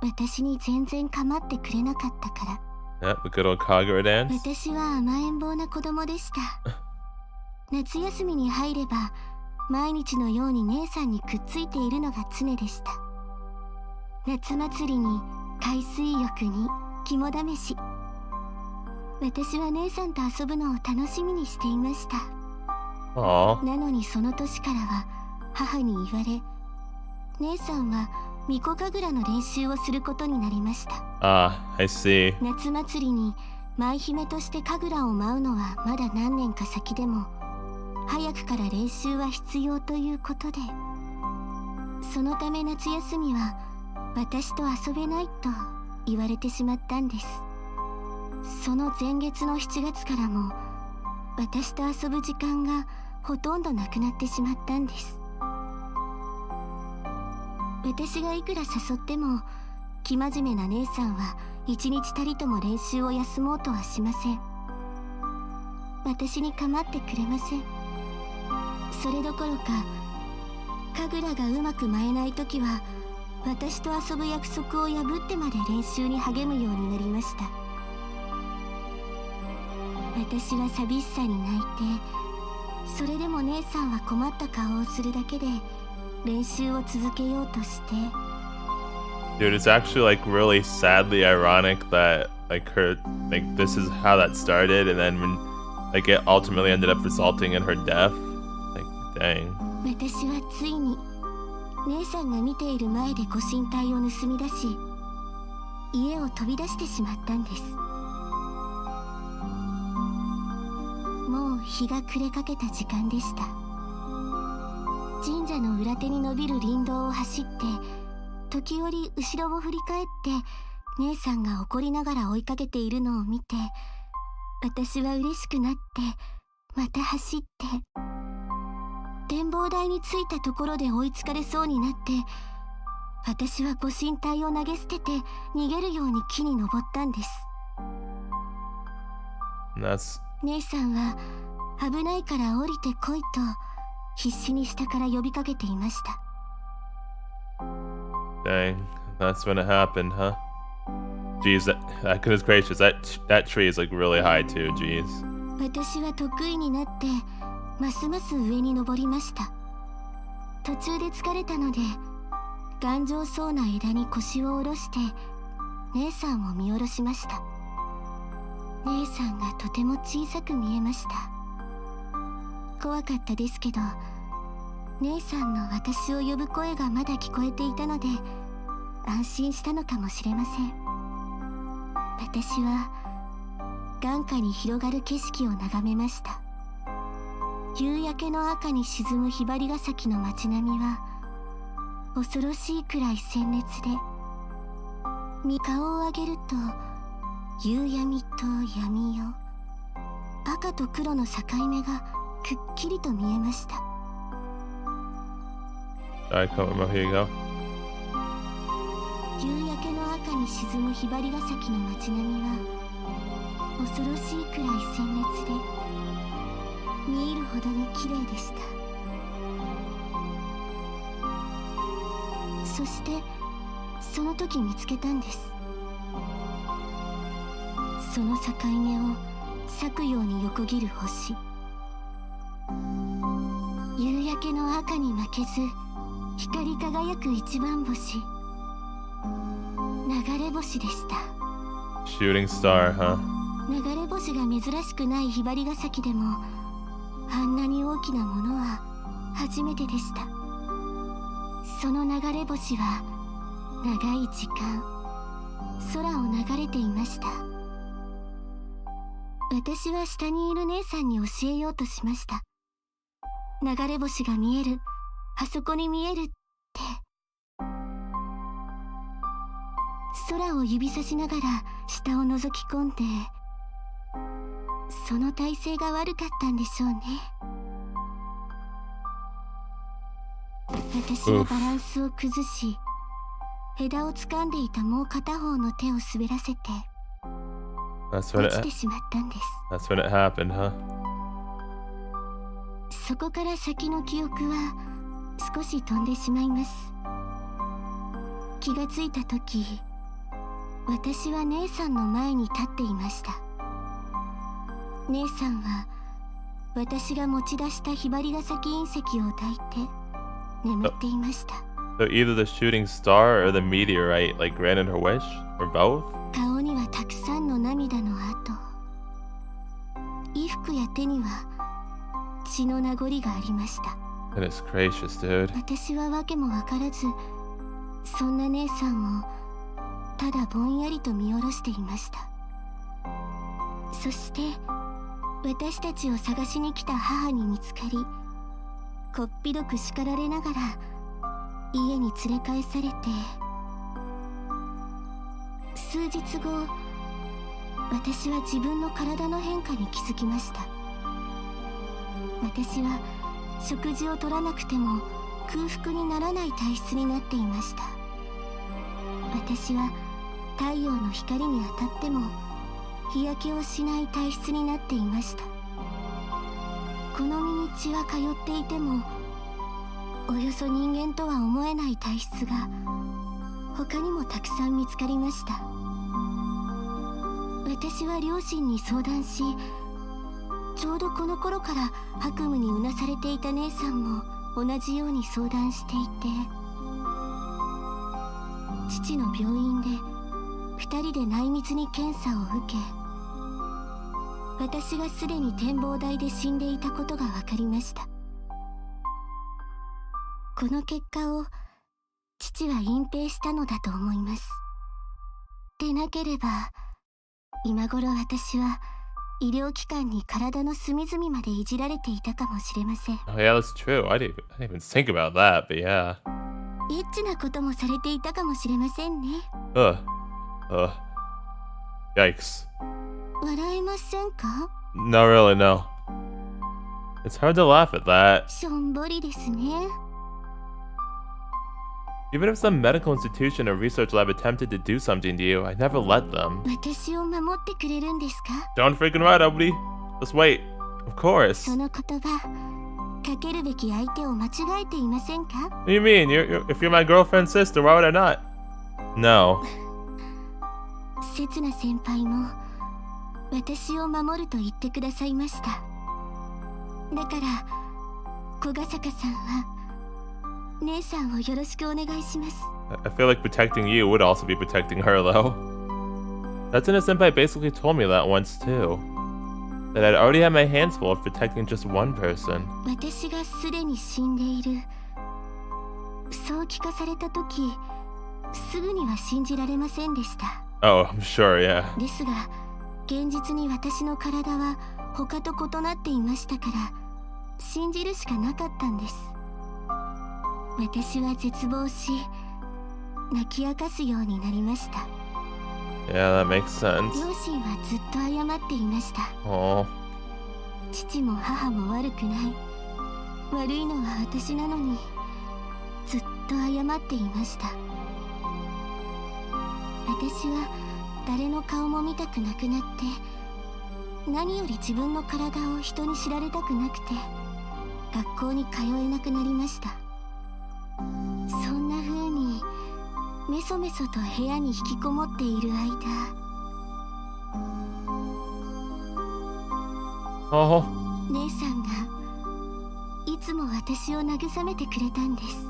私に全然構ってくれなかったから。Yep, the good old Kagura dance. 私は甘えん坊な子供でした。夏休みに入れば毎日のように姉さんにくっついているのが常でした。夏祭りに海水浴に肝試し、私は姉さんと遊ぶのを楽しみにしていました。なのにその年からは母に言われ、姉さんは巫女神楽の練習をすることになりました。I see. 夏祭りに舞姫として神楽を舞うのはまだ何年か先でも、早くから練習は必要ということで、そのため夏休みは私と遊べないと言われてしまったんです。その前月の7月からも私と遊ぶ時間がほとんどなくなってしまったんです。私がいくら誘っても生真面目な姉さんは一日たりとも練習を休もうとはしません。私に構ってくれません。それどころか神楽がうまく舞えない時は私と遊ぶ約束を破ってまで練習に励むようになりました。私は寂しさに泣いて、それでも姉さんは困った顔をするだけで練習を続けようとして。 Dude, it's actually like really sadly ironic that like her like this is how that started, and then when like it ultimately ended up resulting in her death. Like dang. 私はついに姉さんが見ている前でご神体を盗み出し、家を飛び出してしまったんです。もう日が暮れかけた時間でした。神社の裏手に伸びる林道を走って、時折後ろを振り返って姉さんが怒りながら追いかけているのを見て、私は嬉しくなってまた走って、展望台に着いたところで追いつかれそうになって、私はご神体を投げ捨てて逃げるように木に登ったんです。姉さんは危ないから降りてこいと必死に下から呼びかけていました。 Dang, that's when it happened, huh? Jeez, that goodness gracious, that tree is like really high too. Jeez. 私は得意になってますます上に登りました。途中で疲れたので頑丈そうな枝に腰を下ろして姉さんを見下ろしました。姉さんがとても小さく見えました。怖かったですけど、姉さんの私を呼ぶ声がまだ聞こえていたので安心したのかもしれません。私は眼下に広がる景色を眺めました。夕焼けの赤に沈むひばりが崎の街並みは恐ろしいくらい鮮烈で、顔を上げると夕闇と闇夜、赤と黒の境目がくっきりと見えました。 Alright, Komomo, here you go. 夕焼けの赤に沈むひばりが崎の街並みは恐ろしいくらい鮮烈で、見入るほどに綺麗でした。そしてその時見つけたんです。その境目を裂くように横切る星。夕焼けの赤に負けず光り輝く一番星、流れ星でした。 Shooting star, huh? 流れ星が珍しくないひばりが崎でもあんなに大きなものは初めてでした。その流れ星は長い時間空を流れていました。私は下にいる姉さんに教えようとしました。流れ星が見える、あそこに見えるって。空を指さしながら下を覗き込んで、その体勢が悪かったんでしょうね。私はバランスを崩し、枝を掴んでいたもう片方の手を滑らせて落ちてしまったんです。That's when it happened, huh? そこから先の記憶は少し飛んでしまいます。気がついた時、私は姉さんの前に立っていました。姉さんは私が持ち出したヒバリガサキ隕石を抱いて眠っていました。So either the shooting star or the meteorite like granted her wish, or both? 顔にはたくさんの涙の跡、衣服や手には血の名残がありました。Goodness gracious, dude. 私は訳も分からず、そんな姉さんをただぼんやりと見下ろしていました。そして私たちを探しに来た母に見つかり、こっぴどく叱られながら家に連れ返されて、数日後、私は自分の体の変化に気づきました。私は食事を取らなくても空腹にならない体質になっていました。私は太陽の光に当たっても日焼けをしない体質になっていました。この身に血は通っていても、およそ人間とは思えない体質が他にもたくさん見つかりました。私は両親に相談し、ちょうどこの頃から悪夢にうなされていた姉さんも同じように相談していて、父の病院で2人で内密に検査を受け、私がすでに展望台で死んでいたことが分かりました。この結果を父は隠蔽したのだと思います。でなければ今頃私は医療機関に体の隅々までいじられていたかもしれません。Oh yeah, that's true. I didn't even think about that, but yeah. エッチなこともされていたかもしれませんね。Yikes. 笑えませんか？ No, really, no. It's hard to laugh at that. しょんぼりですね。Even if some medical institution or research lab attempted to do something to you, I never let them. 私を守ってくれるんですか？ Don't freaking worry, nobody. Just wait. Of course. その言葉、かけるべき相手を間違えていませんか？ What do you mean? If you're my girlfriend's sister, why would I not? No. 刹那先輩も私を守ると言ってくださいました。だから小ヶ坂さんは姉さんをよろしくお願いします。 I feel like protecting you would also be protecting her, though. Tatsuna senpai basically told me that once, too. That I'd already had my hands full of protecting just one person. 私がすでに死んでいる、そう聞かされたとき、すぐには信じられませんでした。Oh, I'm sure, yeah. ですが、現実に私の体は他と異なっていましたから、信じるしかなかったんです。私は絶望し、泣き明かすようになりました。Yeah, that makes sense. 両親はずっと謝っていました。Oh. 父も母も悪くない。悪いのは私なのに、ずっと謝っていました。私は誰の顔も見たくなくなって、何より自分の体を人に知られたくなくて、学校に通えなくなりました。そんな風にメソメソと部屋に引きこもっている間、Oh. 姉さんがいつも私を慰めてくれたんです。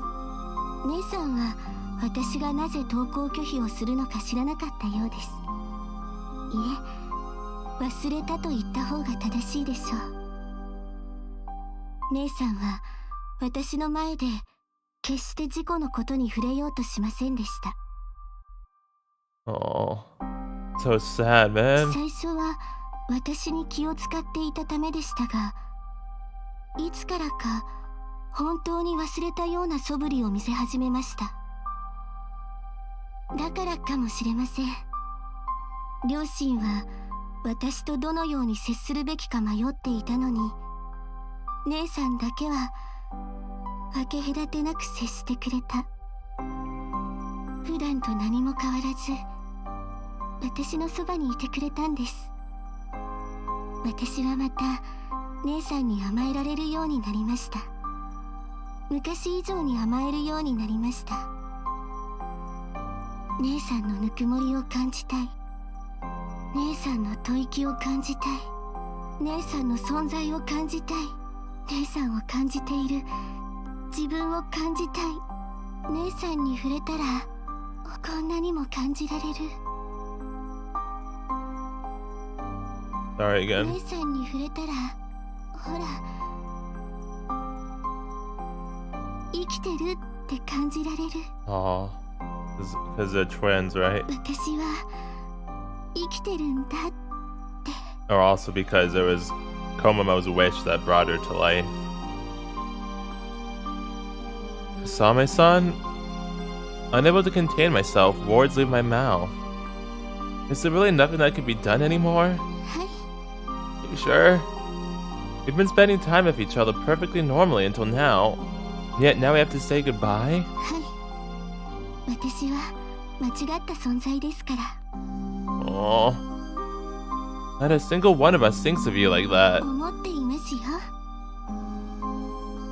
姉さんは私がなぜ登校拒否をするのか知らなかったようです。いえ、忘れたと言った方が正しいでしょう。姉さんは私の前で決して事故のことに触れようとしませんでした。Oh. So sad, man. 最初は私に気を使っていたためでしたが、いつからか本当に忘れたような素振りを見せ始めました。だからかもしれません。両親は私とどのように接するべきか迷っていたのに、姉さんだけは分け隔てなく接してくれた。普段と何も変わらず私のそばにいてくれたんです。私はまた姉さんに甘えられるようになりました。昔以上に甘えるようになりました。姉さんのぬくもりを感じたい。姉さんの吐息を感じたい。姉さんの存在を感じたい。姉さんを感じている自分を感じたい。姉さんに触れたらこんなにも感じられる。Sorry again. 姉さんに触れたらほら生きてるって感じられる。Aw. Because they're twins, right? 私は生きてるんだって。 Or also because it was Komomo's wish that brought her to life. Kasame-san? Unable to contain myself, words leave my mouth. Is there really nothing that can be done anymore? はい。 You sure? We've been spending time with each other perfectly normally until now. Yet now we have to say goodbye? はい。私は間違った存在ですから。 Aww. Not a single one of us thinks of you like that. 思っていますよ。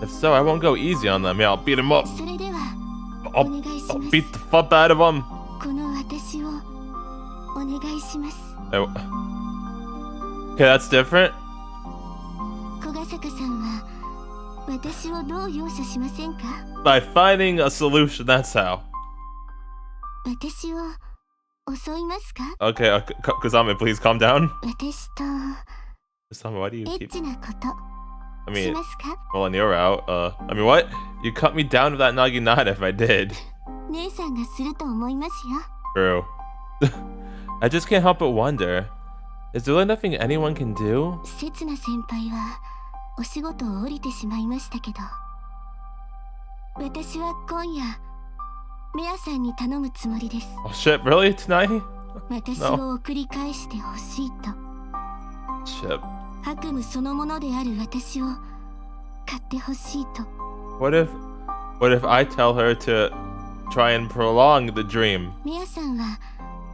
If so, I won't go easy on them. Yeah, I'll beat them up. それでは I'll, お願いし I'll ます。 beat the fuck out of them. この私をお願いします。 Oh. Okay, that's different. 小ヶ坂さんは私をどう容赦しませんか？ By finding a solution, that's how. 私を襲いますか？ Okay, Kazame, please calm down. 私と Kazame, why do you エッ keep... チなこと I し mean, ますか？ well, on your route, I mean, what? You cut me down with that naginata if I did. 姉さんがすると思いますよ。 True. I just can't help but wonder. Is there really nothing anyone can do? 刹那先輩はお仕事を降りてしまいましたけど、私は今夜メアさんに頼むつもりです。 Oh shit, really? Tonight? 私を送り返してほしいと。 Shit. 悪夢そのものである私を買ってほしいと。 What if I tell her to try and prolong the dream? メアさんは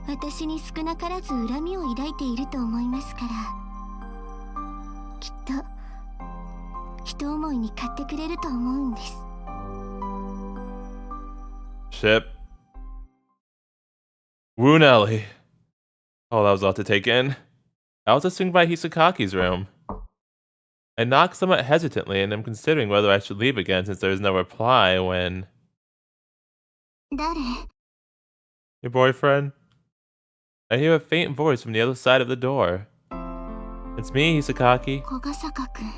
私に少なからず恨みを抱いていると思いますから、きっと一思いに買ってくれると思うんです。 Shit. Woo Nelly. Oh, that was a lot to take in. I also swing by Hisakaki's room. I knock somewhat hesitantly and am considering whether I should leave again since there is no reply when... 誰？ Your boyfriend? I hear a faint voice from the other side of the door. It's me, Hisakaki. 小ヶ坂くん、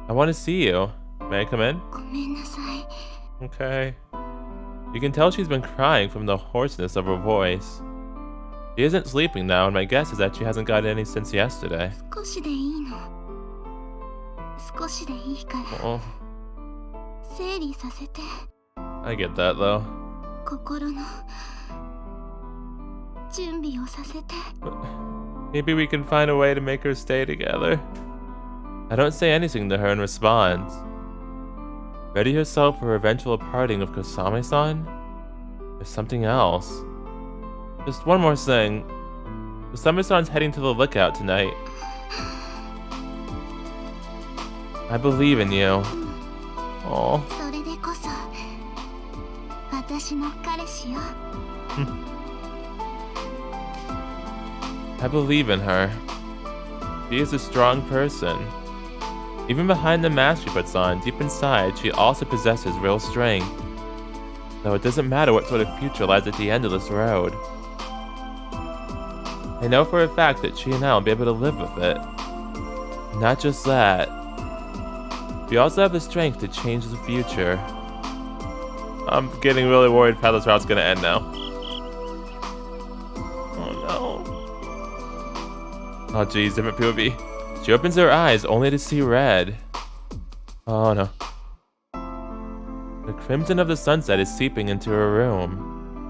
I want to see you. May I come in? ごめんなさい。 Okay. You can tell she's been crying from the hoarseness of her voice. She isn't sleeping now, and my guess is that she hasn't gotten any since yesterday. 少しでいいの。少しでいいから Oh, 整理させて。 I get that though. 心の準備をさせて。 Maybe we can find a way to make her stay together. I don't say anything to her in response. Ready yourself for her eventual parting with Kasame-san? There's something else. Just one more thing. Kasame-san's heading to the lookout tonight. I believe in you. Oh. それでこそ私の彼氏よ。 I believe in her. She is a strong person. Even behind the mask she puts on, deep inside, she also possesses real strength. Though it doesn't matter what sort of future lies at the end of this road. I know for a fact that she and I will be able to live with it. Not just that. We also have the strength to change the future. I'm getting really worried how this route's gonna end now. Oh no. Oh geez, different POV. She opens her eyes only to see red. Oh no. The crimson of the sunset is seeping into her room.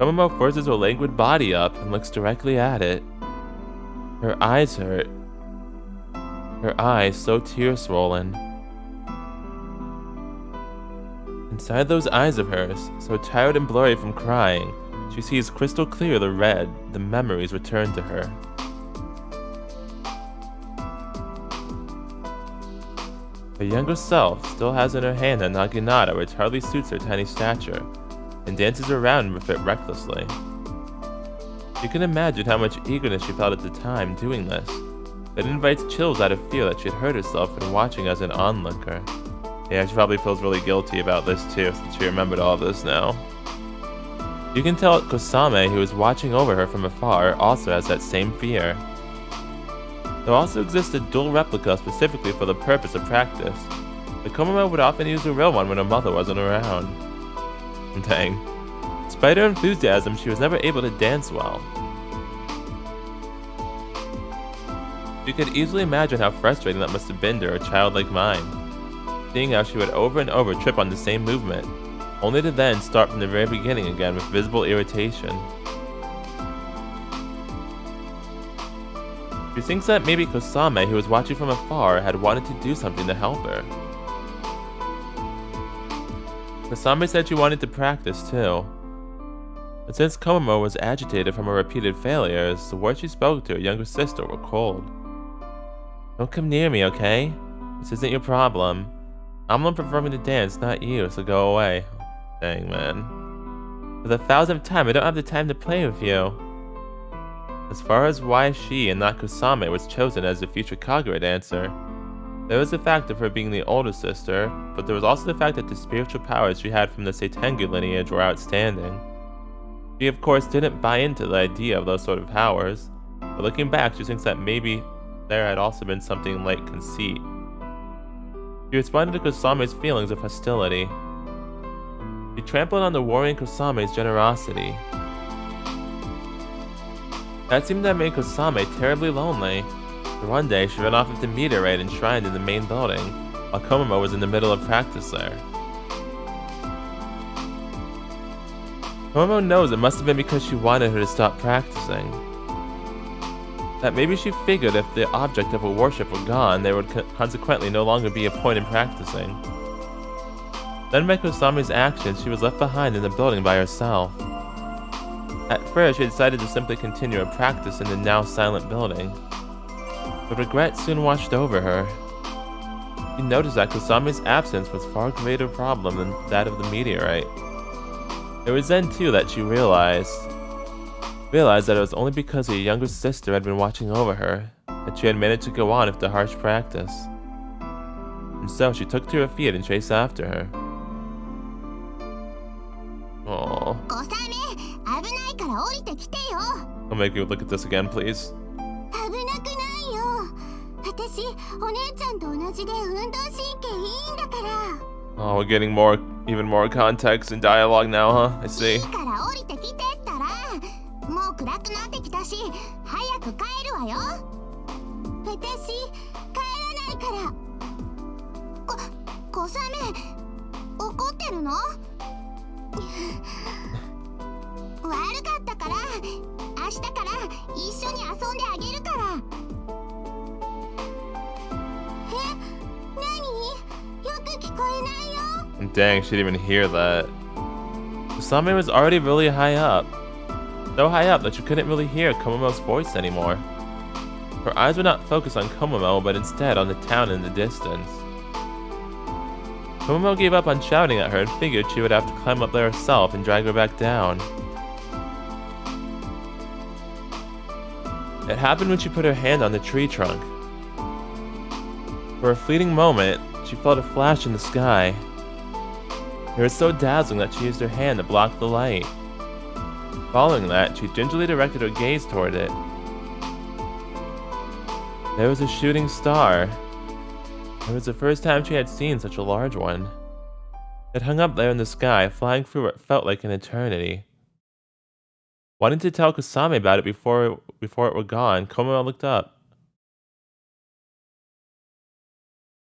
Komomo forces her languid body up and looks directly at it. Her eyes hurt. Her eyes so tear-swollen. Inside those eyes of hers, so tired and blurry from crying, she sees crystal clear the red, the memories return to her. Her younger self still has in her hand a naginata which hardly suits her tiny stature, and dances around with it recklessly. You can imagine how much eagerness she felt at the time doing this, but it invites chills out of fear that she had hurt herself in watching as an onlooker. Yeah, she probably feels really guilty about this too, since she remembered all this now. You can tell Kosame, who is watching over her from afar, also has that same fear. There also exists a dual replica specifically for the purpose of practice, but Komomo would often use a real one when her mother wasn't around. Dang. Despite her enthusiasm, she was never able to dance well. You could easily imagine how frustrating that must have been to her childlike mind, seeing how she would over and over trip on the same movement, only to then start from the very beginning again with visible irritation. She thinks that maybe Kosame, who was watching from afar, had wanted to do something to help her. Kosame said she wanted to practice too. But since Komomo was agitated from her repeated failures, the words she spoke to her younger sister were cold. Don't come near me, okay? This isn't your problem. I'm the one performing the dance, not you, so go away. Dang, man. For the 1000th time, I don't have the time to play with you. As far as why she and not Kusame was chosen as the future Kagura dancer, there was the fact of her being the older sister, but there was also the fact that the spiritual powers she had from the Seitengu lineage were outstanding. She of course didn't buy into the idea of those sort of powers, but looking back she thinks that maybe there had also been something like conceit. She responded to Kusame's feelings of hostility. She trampled on the warring Kusame's generosity. That seemed to have made Kusame terribly lonely. So one day, she ran off with the meteorite enshrined in the main building, while Komomo was in the middle of practice there. Komomo knows it must have been because she wanted her to stop practicing. That maybe she figured if the object of her worship were gone, there would consequently no longer be a point in practicing. Then by Kusame's actions, she was left behind in the building by herself. At first, she decided to simply continue her practice in the now silent building, but regret soon washed over her. She noticed that Kusame's absence was a far greater problem than that of the meteorite. It was then too that she realized that it was only because her younger sister had been watching over her that she had managed to go on with the harsh practice. And so she took to her feet and chased after her. Aww. I'll make you look at this again, please. Oh, we're getting even more context and dialogue now, huh? I see. And dang, she didn't even hear that. Kusame was already really high up. So high up that she couldn't really hear Komomo's voice anymore. Her eyes were not focused on Komomo, but instead on the town in the distance. Komomo gave up on shouting at her and figured she would have to climb up there herself and drag her back down. It happened when she put her hand on the tree trunk. For a fleeting moment, she felt a flash in the sky. It was so dazzling that she used her hand to block the light. Following that, she gingerly directed her gaze toward it. There was a shooting star. It was the first time she had seen such a large one. It hung up there in the sky, flying through what felt like an eternity. Wanting to tell Kusame about it before it were gone, Komomo looked up.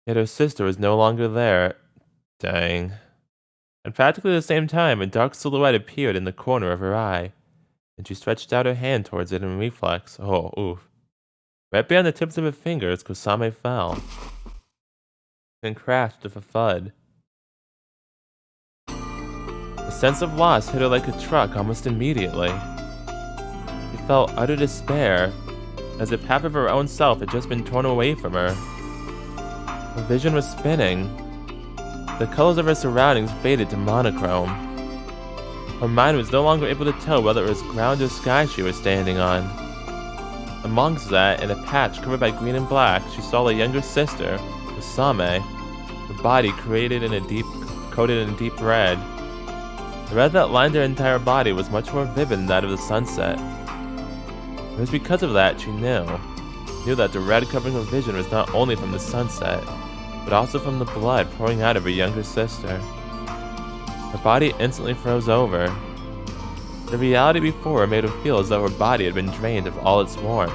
Yet her sister was no longer there. Dang. At practically the same time, a dark silhouette appeared in the corner of her eye, and she stretched out her hand towards it in reflex. Oh, oof. Right beyond the tips of her fingers, Kusame fell and crashed with a thud. A sense of loss hit her like a truck almost immediately. She felt utter despair, as if half of her own self had just been torn away from her. Her vision was spinning. The colors of her surroundings faded to monochrome. Her mind was no longer able to tell whether it was ground or sky she was standing on. Amongst that, in a patch covered by green and black, she saw a younger sister, Kusame, her body coated in a deep red. The red that lined her entire body was much more vivid than that of the sunset. It was because of that she knew that the red covering her vision was not only from the sunset, but also from the blood pouring out of her younger sister. Her body instantly froze over. The reality before her made her feel as though her body had been drained of all its warmth.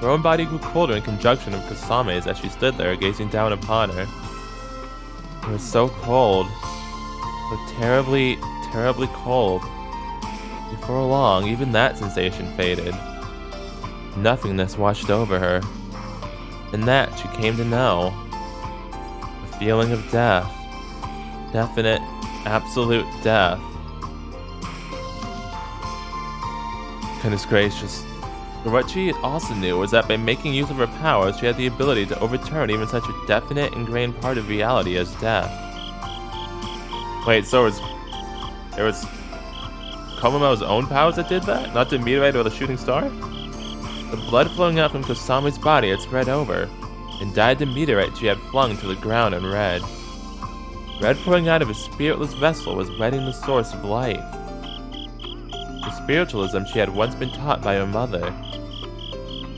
Her own body grew colder in conjunction with Kusame's as she stood there gazing down upon her. It was so cold. So terribly, terribly cold. Before long, even that sensation faded. Nothingness washed over her. And that she came to know. The feeling of death. Definite, absolute death. Goodness gracious. But what she also knew was that by making use of her powers, she had the ability to overturn even such a definite, ingrained part of reality as death. Wait, so it was Komomo's own powers that did that? Not the meteorite or the shooting star? The blood flowing out from Kusame's body had spread over, and dyed the meteorite she had flung to the ground in red. Red pouring out of a spiritless vessel was wetting the source of life. The spiritualism she had once been taught by her mother.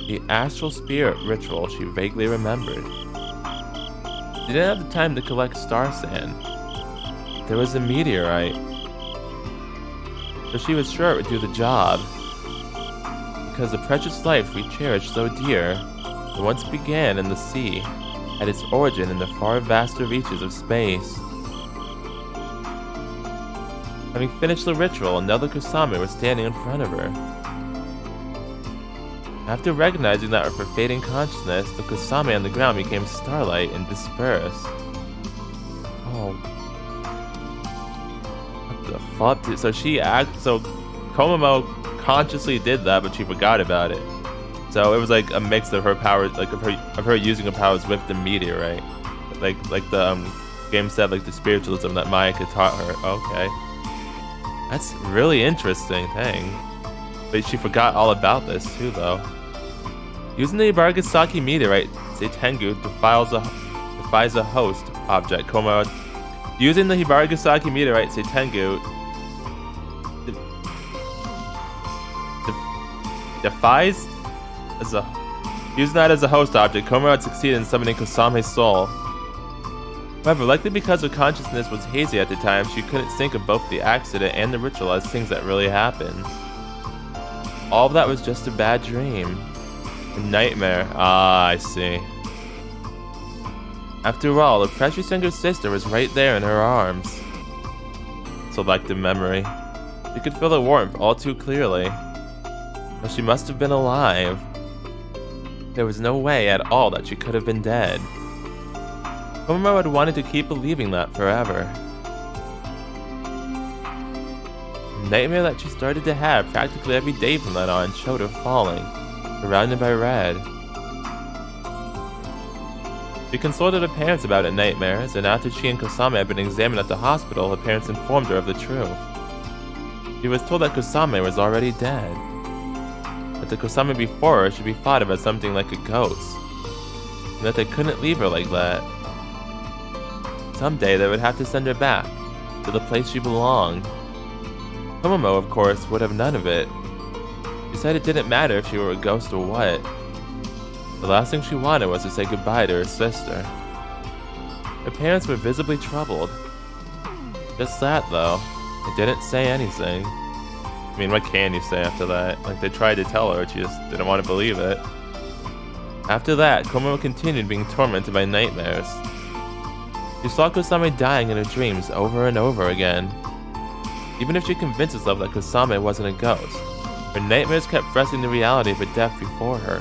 The astral spirit ritual she vaguely remembered. She didn't have the time to collect star sand. There was a meteorite, so she was sure it would do the job. Because the precious life we cherished so dear, that once began in the sea, had its origin in the far vaster reaches of space. Having finished the ritual, another Kusame was standing in front of her. After recognizing that of her fading consciousness, the Kusame on the ground became starlight and dispersed. Oh. What the fuck? So Komomo consciously did that, but she forgot about it. So it was like a mix of her powers, like of her using her powers with the meteorite, like the game said, like the spiritualism that Mayaka taught her. Okay, that's really interesting thing. But she forgot all about this too, though. Using the Hibarigasaki meteorite, Seitengu defies a host object. Komomo. Using the Hibarigasaki meteorite, Seitengu defies using that as a host object. Komomo had succeeded in summoning Kusame's soul. However, likely because her consciousness was hazy at the time, she couldn't think of both the accident and the ritual as things that really happened. All of that was just a bad dream. A nightmare. Ah, I see. After all, the precious younger sister was right there in her arms. Selective memory. She could feel the warmth all too clearly. But she must have been alive. There was no way at all that she could have been dead. Komomo had wanted to keep believing that forever. The nightmare that she started to have practically every day from then on showed her falling, surrounded by red. She consulted her parents about her nightmares, and after she and Kusame had been examined at the hospital, her parents informed her of the truth. She was told that Kusame was already dead. That the Kusame before her should be thought of as something like a ghost, and that they couldn't leave her like that. Someday they would have to send her back, to the place she belonged. Komomo, of course, would have none of it. She said it didn't matter if she were a ghost or what. The last thing she wanted was to say goodbye to her sister. Her parents were visibly troubled. Just that, though. They didn't say anything. I mean, what can you say after that? Like, they tried to tell her, she just didn't want to believe it. After that, Komomo continued being tormented by nightmares. She She saw Kusame dying in her dreams over and over again. Even if she convinced herself that Kusame wasn't a ghost, her nightmares kept pressing the reality of her death before her.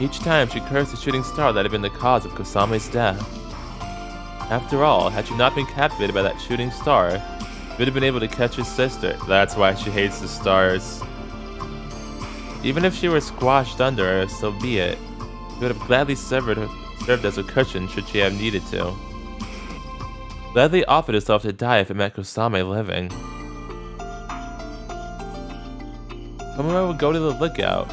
Each time she cursed the shooting star that had been the cause of Kusame's death. After all, had she not been captivated by that shooting star, she would have been able to catch her sister. That's why she hates the stars. Even if she were squashed under her, so be it. She would have gladly served as a cushion should she have needed to. Gladly offered herself to die if it meant Kusame living. Komomo would go to the lookout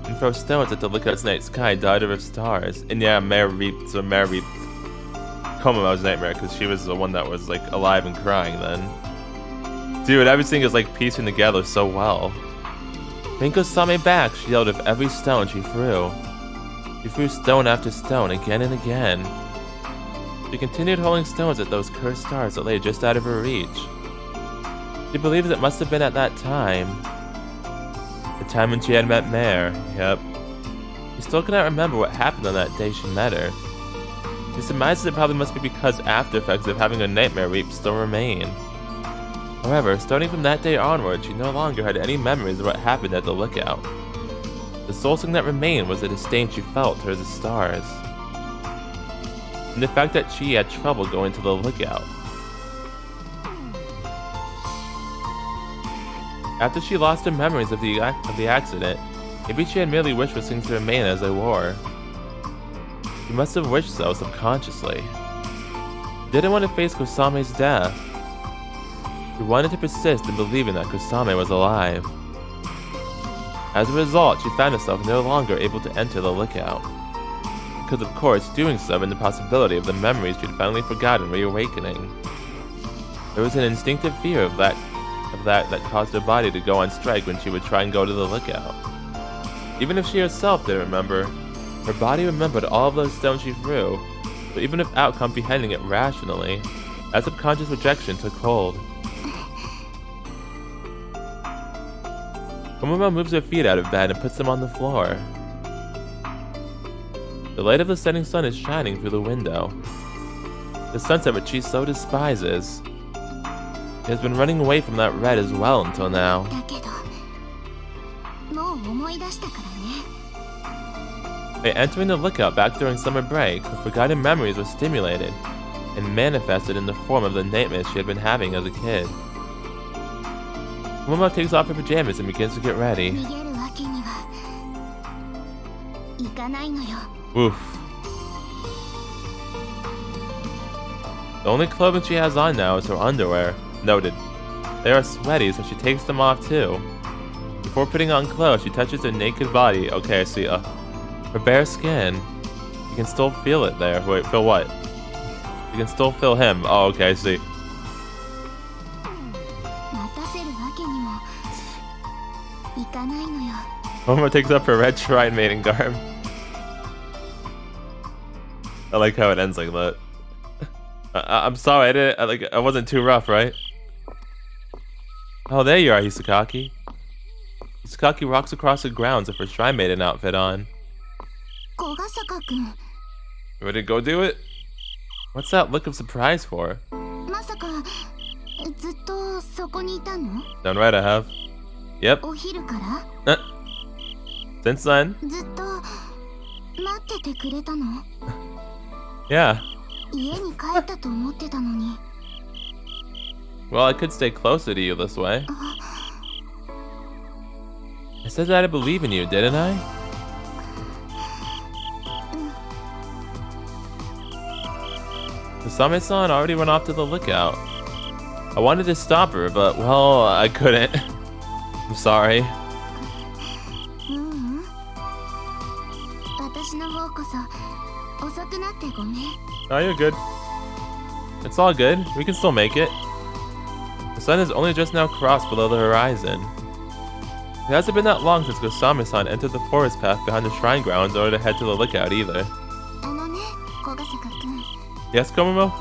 and throw stones at the lookout's night sky dyed of stars. And yeah, Mare reaped Komomo's nightmare because she was the one that was like alive and crying then. Dude, everything is like piecing together so well. Bring Kusame back, she yelled of every stone she threw. She threw stone after stone again and again. She continued hurling stones at those cursed stars that lay just out of her reach. She believes it must have been at that time. The time when she had met Mare, yep. She still cannot remember what happened on that day she met her. She surmises it probably must be because after effects of having a nightmare reap still remain. However, starting from that day onward, she no longer had any memories of what happened at the lookout. The sole thing that remained was the disdain she felt towards the stars. And the fact that she had trouble going to the lookout. After she lost her memories of the accident, maybe she had merely wished for things to remain as they were. She must have wished so subconsciously. She didn't want to face Kusame's death. She wanted to persist in believing that Kusame was alive. As a result, she found herself no longer able to enter the lookout. Because of course, doing so meant the possibility of the memories she'd finally forgotten reawakening. There was an instinctive fear of that caused her body to go on strike when she would try and go to the lookout. Even if she herself didn't remember, her body remembered all of those stones she threw, but even without comprehending it rationally, that subconscious rejection took hold. Komomo moves her feet out of bed and puts them on the floor. The light of the setting sun is shining through the window. The sunset which she so despises. She has been running away from that red as well until now. By entering the lookout back during summer break, her forgotten memories were stimulated and manifested in the form of the nightmares she had been having as a kid. Komomo takes off her pajamas and begins to get ready. Oof. The only clothing she has on now is her underwear. Noted. They are sweaty, so she takes them off too. Before putting on clothes, she touches her naked body. Okay, I see. Her bare skin. You can still feel it there. Wait, feel what? You can still feel him. Oh, okay, I see. Komomo takes up her red shrine maiden garb. I like how it ends like that. I'm sorry, I wasn't too rough, right? Oh, there you are, Hisakaki. Hisakaki walks across the grounds with her shrine maiden outfit on. Kogasaka-kun. You ready to go do it? What's that look of surprise for? Done right, I have. Yep. Since then? Yeah. Well, I could stay closer to you this way. I said that I believe in you, didn't I? Kusame-san already went off to the lookout. I wanted to stop her, but, well, I couldn't. I'm sorry. Oh, you're good. It's all good. We can still make it. The sun has only just now crossed below the horizon. It hasn't been that long since Kusame-san entered the forest path behind the shrine grounds in order to head to the lookout either. Yes, Komomo?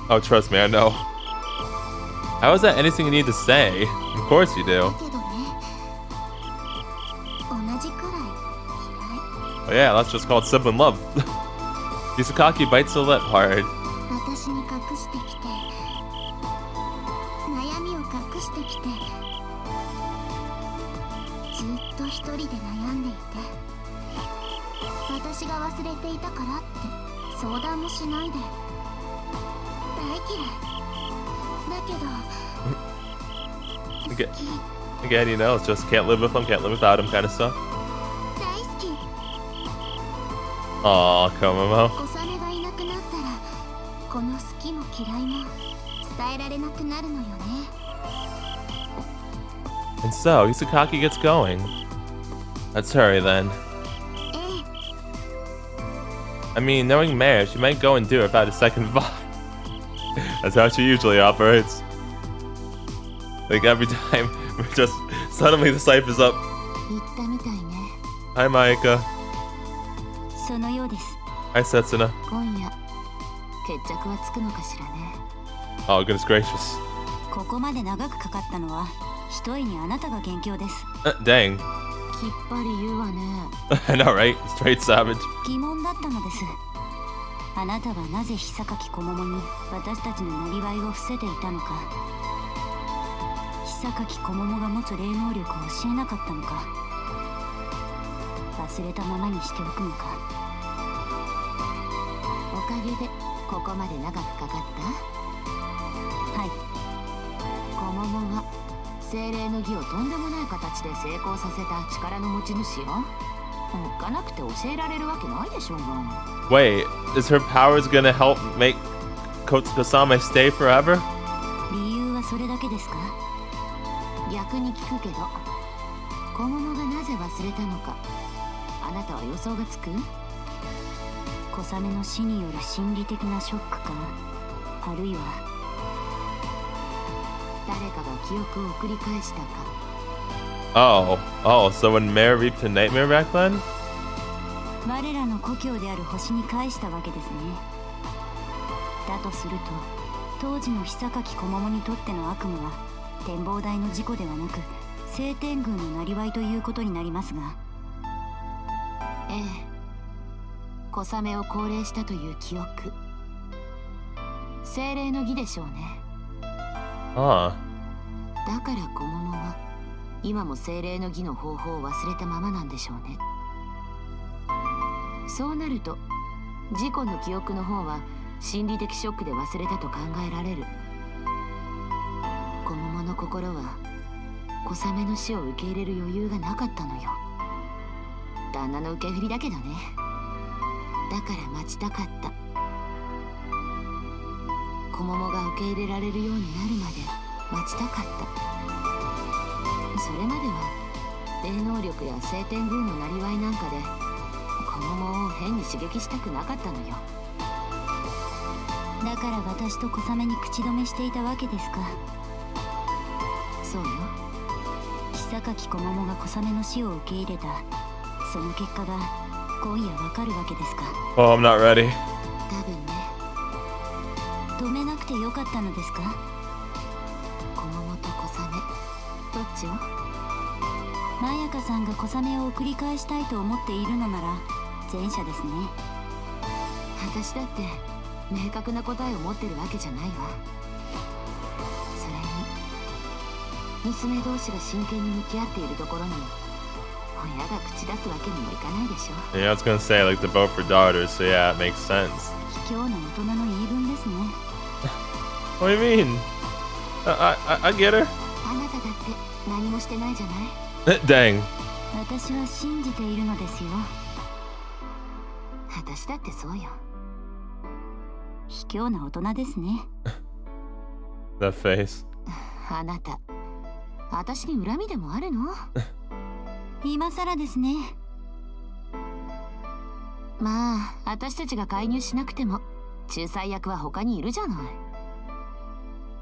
Oh, trust me, I know. How is that anything you need to say? Of course you do. Oh yeah, that's just called sibling love. Hisakaki bites the lip hard. 私に隠してきて悩みを隠してきてずっと一人で悩んでいて私が忘れていたからって相談もしないで大嫌いだけど Again, you know, it's just can't live with him, can't live without him kind of stuff. 大好き Aw, Komomo. 小雨がいなくなったらこの好きも嫌いも伝えられなくなるのよね And so, Hisakaki gets going. Let's hurry then. ええ I mean, knowing Mare, she might go and do it without a second thought. That's how she usually operates. Like every time, we're just suddenly the scythe is up. 言ったみたいね Hi, Maika. そのようです。 Hi, Setsuna. 今夜決着はつくのかしらね。 Oh, goodness gracious. ここまで長くかかったのはひとえにあなたが元凶です。 Dang. きっぱり言うわね。 I know, right? Straight savage. 疑問だったのです。あなたはなぜ久垣小桃に私たちのなりわいを伏せていたのか。久垣小桃が持つ霊能力を教えなかったのか。忘れたままにしておくのか。おかげでここまで長くかかった。はい。小桃は精霊の儀をとんでもない形で成功させた力の持ち主よ。おっかなくて教えられるわけないでしょうが。 Wait, is her powers gonna help make Kosame stay forever? 理由はそれだけですか。逆に聞くけど、小桃がなぜ忘れたのか、あなたは予想がつく？小雨の死による心理的なショックか、あるいは誰かが記憶を繰り返したか。Oh, so when Mare reaped a nightmare back then? 我らの故郷である星に返したわけですね。だとすると、当時の久垣小桃にとっての悪夢は展望台の事故ではなく聖天宮のなりわいということになりますが。ええ、小雨を降霊したという記憶、精霊の儀でしょうね。Ah. だから小桃は今も精霊の儀の方法を忘れたままなんでしょうね。そうなると事故の記憶の方は心理的ショックで忘れたと考えられる。小桃の心は小雨の死を受け入れる余裕がなかったのよ。旦那の受け振りだけどね。だから待ちたかった。小桃が受け入れられるようになるまで待ちたかった。それまでは霊能力や聖天宮のなりわいなんかで小桃を変に刺激したくなかったのよ。だから私と小雨に口止めしていたわけですか。そうよ。久垣小桃が小雨の死を受け入れたその結果が今夜わかるわけですか。 Oh, I'm not ready. 多分ね。止めなくてよかったのですか。小桃と小雨どっちを？まやかさんが小雨を送り返したいと思っているのなら前者ですね。私だって明確な答えを持ってるわけじゃないわ。それに娘同士が真剣に向き合っているところに親が口出すわけにもいかないでしょ。 Yeah, I was gonna say, like, they're both her daughters, so yeah, it makes sense. 卑怯な大人の言い分ですね。What do you mean? I get her. あなただって何もしてないじゃない。Dang. 私は信じているのですよ。私だってそうよ。卑怯な大人ですね。That face. あなた、私に恨みでもあるの？今更ですね。まあ、私たちが介入しなくても仲裁役は他にいるじゃない。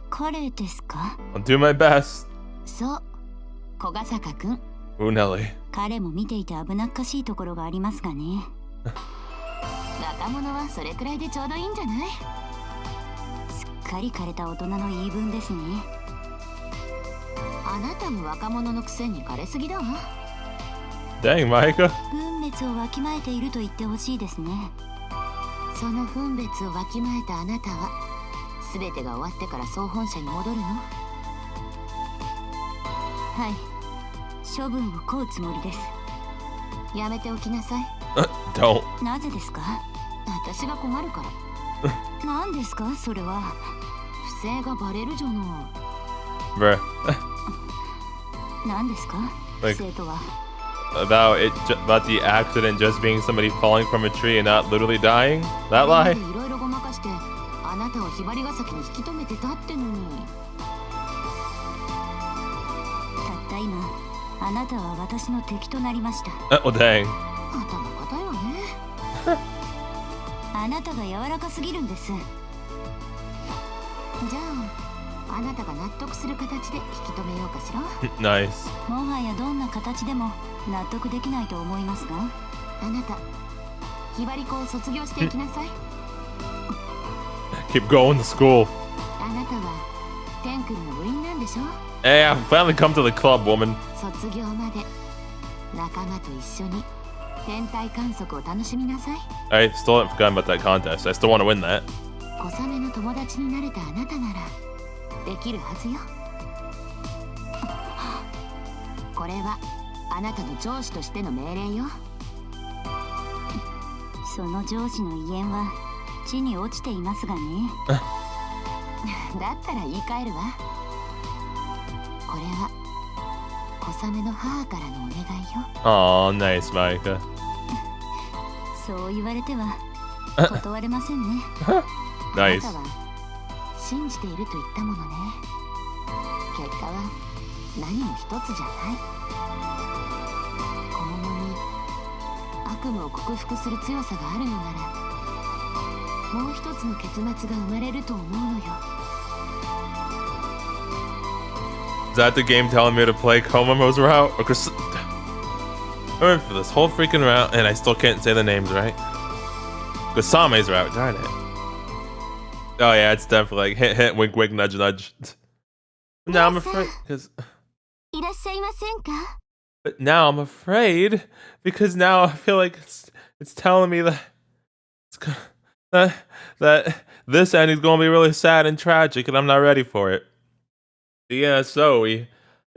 彼ですか？ I'll do my best. そう、小ヶ坂くん。Ooh, Nelly. 彼も見ていて危なっかしいところがありますがね。若者はそれくらいでちょうどいいんじゃない？すっかり枯れた大人の言い分ですね。あなたも若者のくせに枯れすぎだわ。Dang, Maika. 分別別をわきまえていると言ってほしいですね。その分別をわきまえたあなたは全てが終わってから総本社に戻るの？はい、処分を請うつもりです。やめておきなさい。Don't. なぜですか？私が困るから。何ですかそれは。不正がバレるじゃない。Bruh. 何ですか？不 Like- 正とは。about the accident just being somebody falling from a tree and not literally dying? That lie? いろいろごまかしてあなたをひばりが崎に引き止めてたってのに。たった今あなたは私の敵となりました。Oh, dang. 頭固いわね。あなたが柔らかすぎるんです。じゃああなたが納得する形で引き止めようかしら。Nice. もはやどんな形でも納得できないと思いますが。あなたひばり校を卒業していきなさい。Keep going to school. あなたは天君の部員なんでしょ。 Hey, I've finally come to the club, woman. 卒業まで仲間と一緒に天体観測を楽しみなさい。 I still haven't forgotten about that contest. I still want to win that. 小雨の友達になれたあなたならできるはずよ。これはあなたの上司としての命令よ。その上司の威厳は地に落ちていますがね。だったら言い換えるわ。これは小雨の母からのお願いよ。 Aw, nice, Micah. そう言われては断れませんね。Nice. あなたは信じていると言ったものね。結果は何も一つじゃない。小桃に悪夢を克服する強さがあるのならもう一つの結末が生まれると思うのよ。 Is that the game telling me to play Komomo's route? Or I went for this whole freaking route and I still can't say the names right. Kasame's route, darn it. Oh yeah, it's definitely like hint, hint, wink, wink, nudge, nudge. Now I'm afraid because. いらっしゃいませんか？ But now I'm afraid because now I feel like it's telling me that that this ending's gonna be really sad and tragic, and I'm not ready for it. Yeah, so we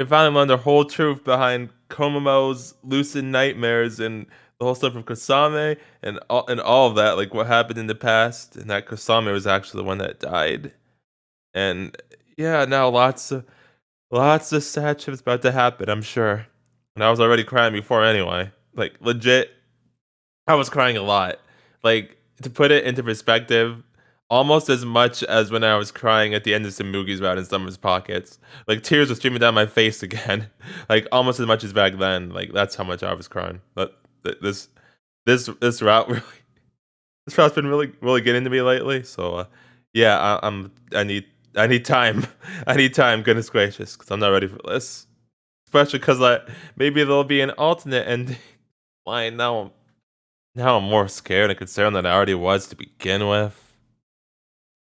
finally learned the whole truth behind Komomo's lucid nightmares and the whole stuff from Kasame and all of that, like what happened in the past, and that Kasame was actually the one that died. And yeah, now lots of sad shit's about to happen, I'm sure. And I was already crying before anyway. Like legit, I was crying a lot. Like to put it into perspective, almost as much as when I was crying at the end of Samugi's route in Summer's Pockets. Like tears were streaming down my face again. Like almost as much as back then. Like that's how much I was crying. But this route really, this route's been really getting to me lately. So yeah, I need time. I need time. Goodness gracious, because I'm not ready for this. Especially because maybe there'll be an alternate ending. Why now? Now I'm more scared and concerned than I already was to begin with.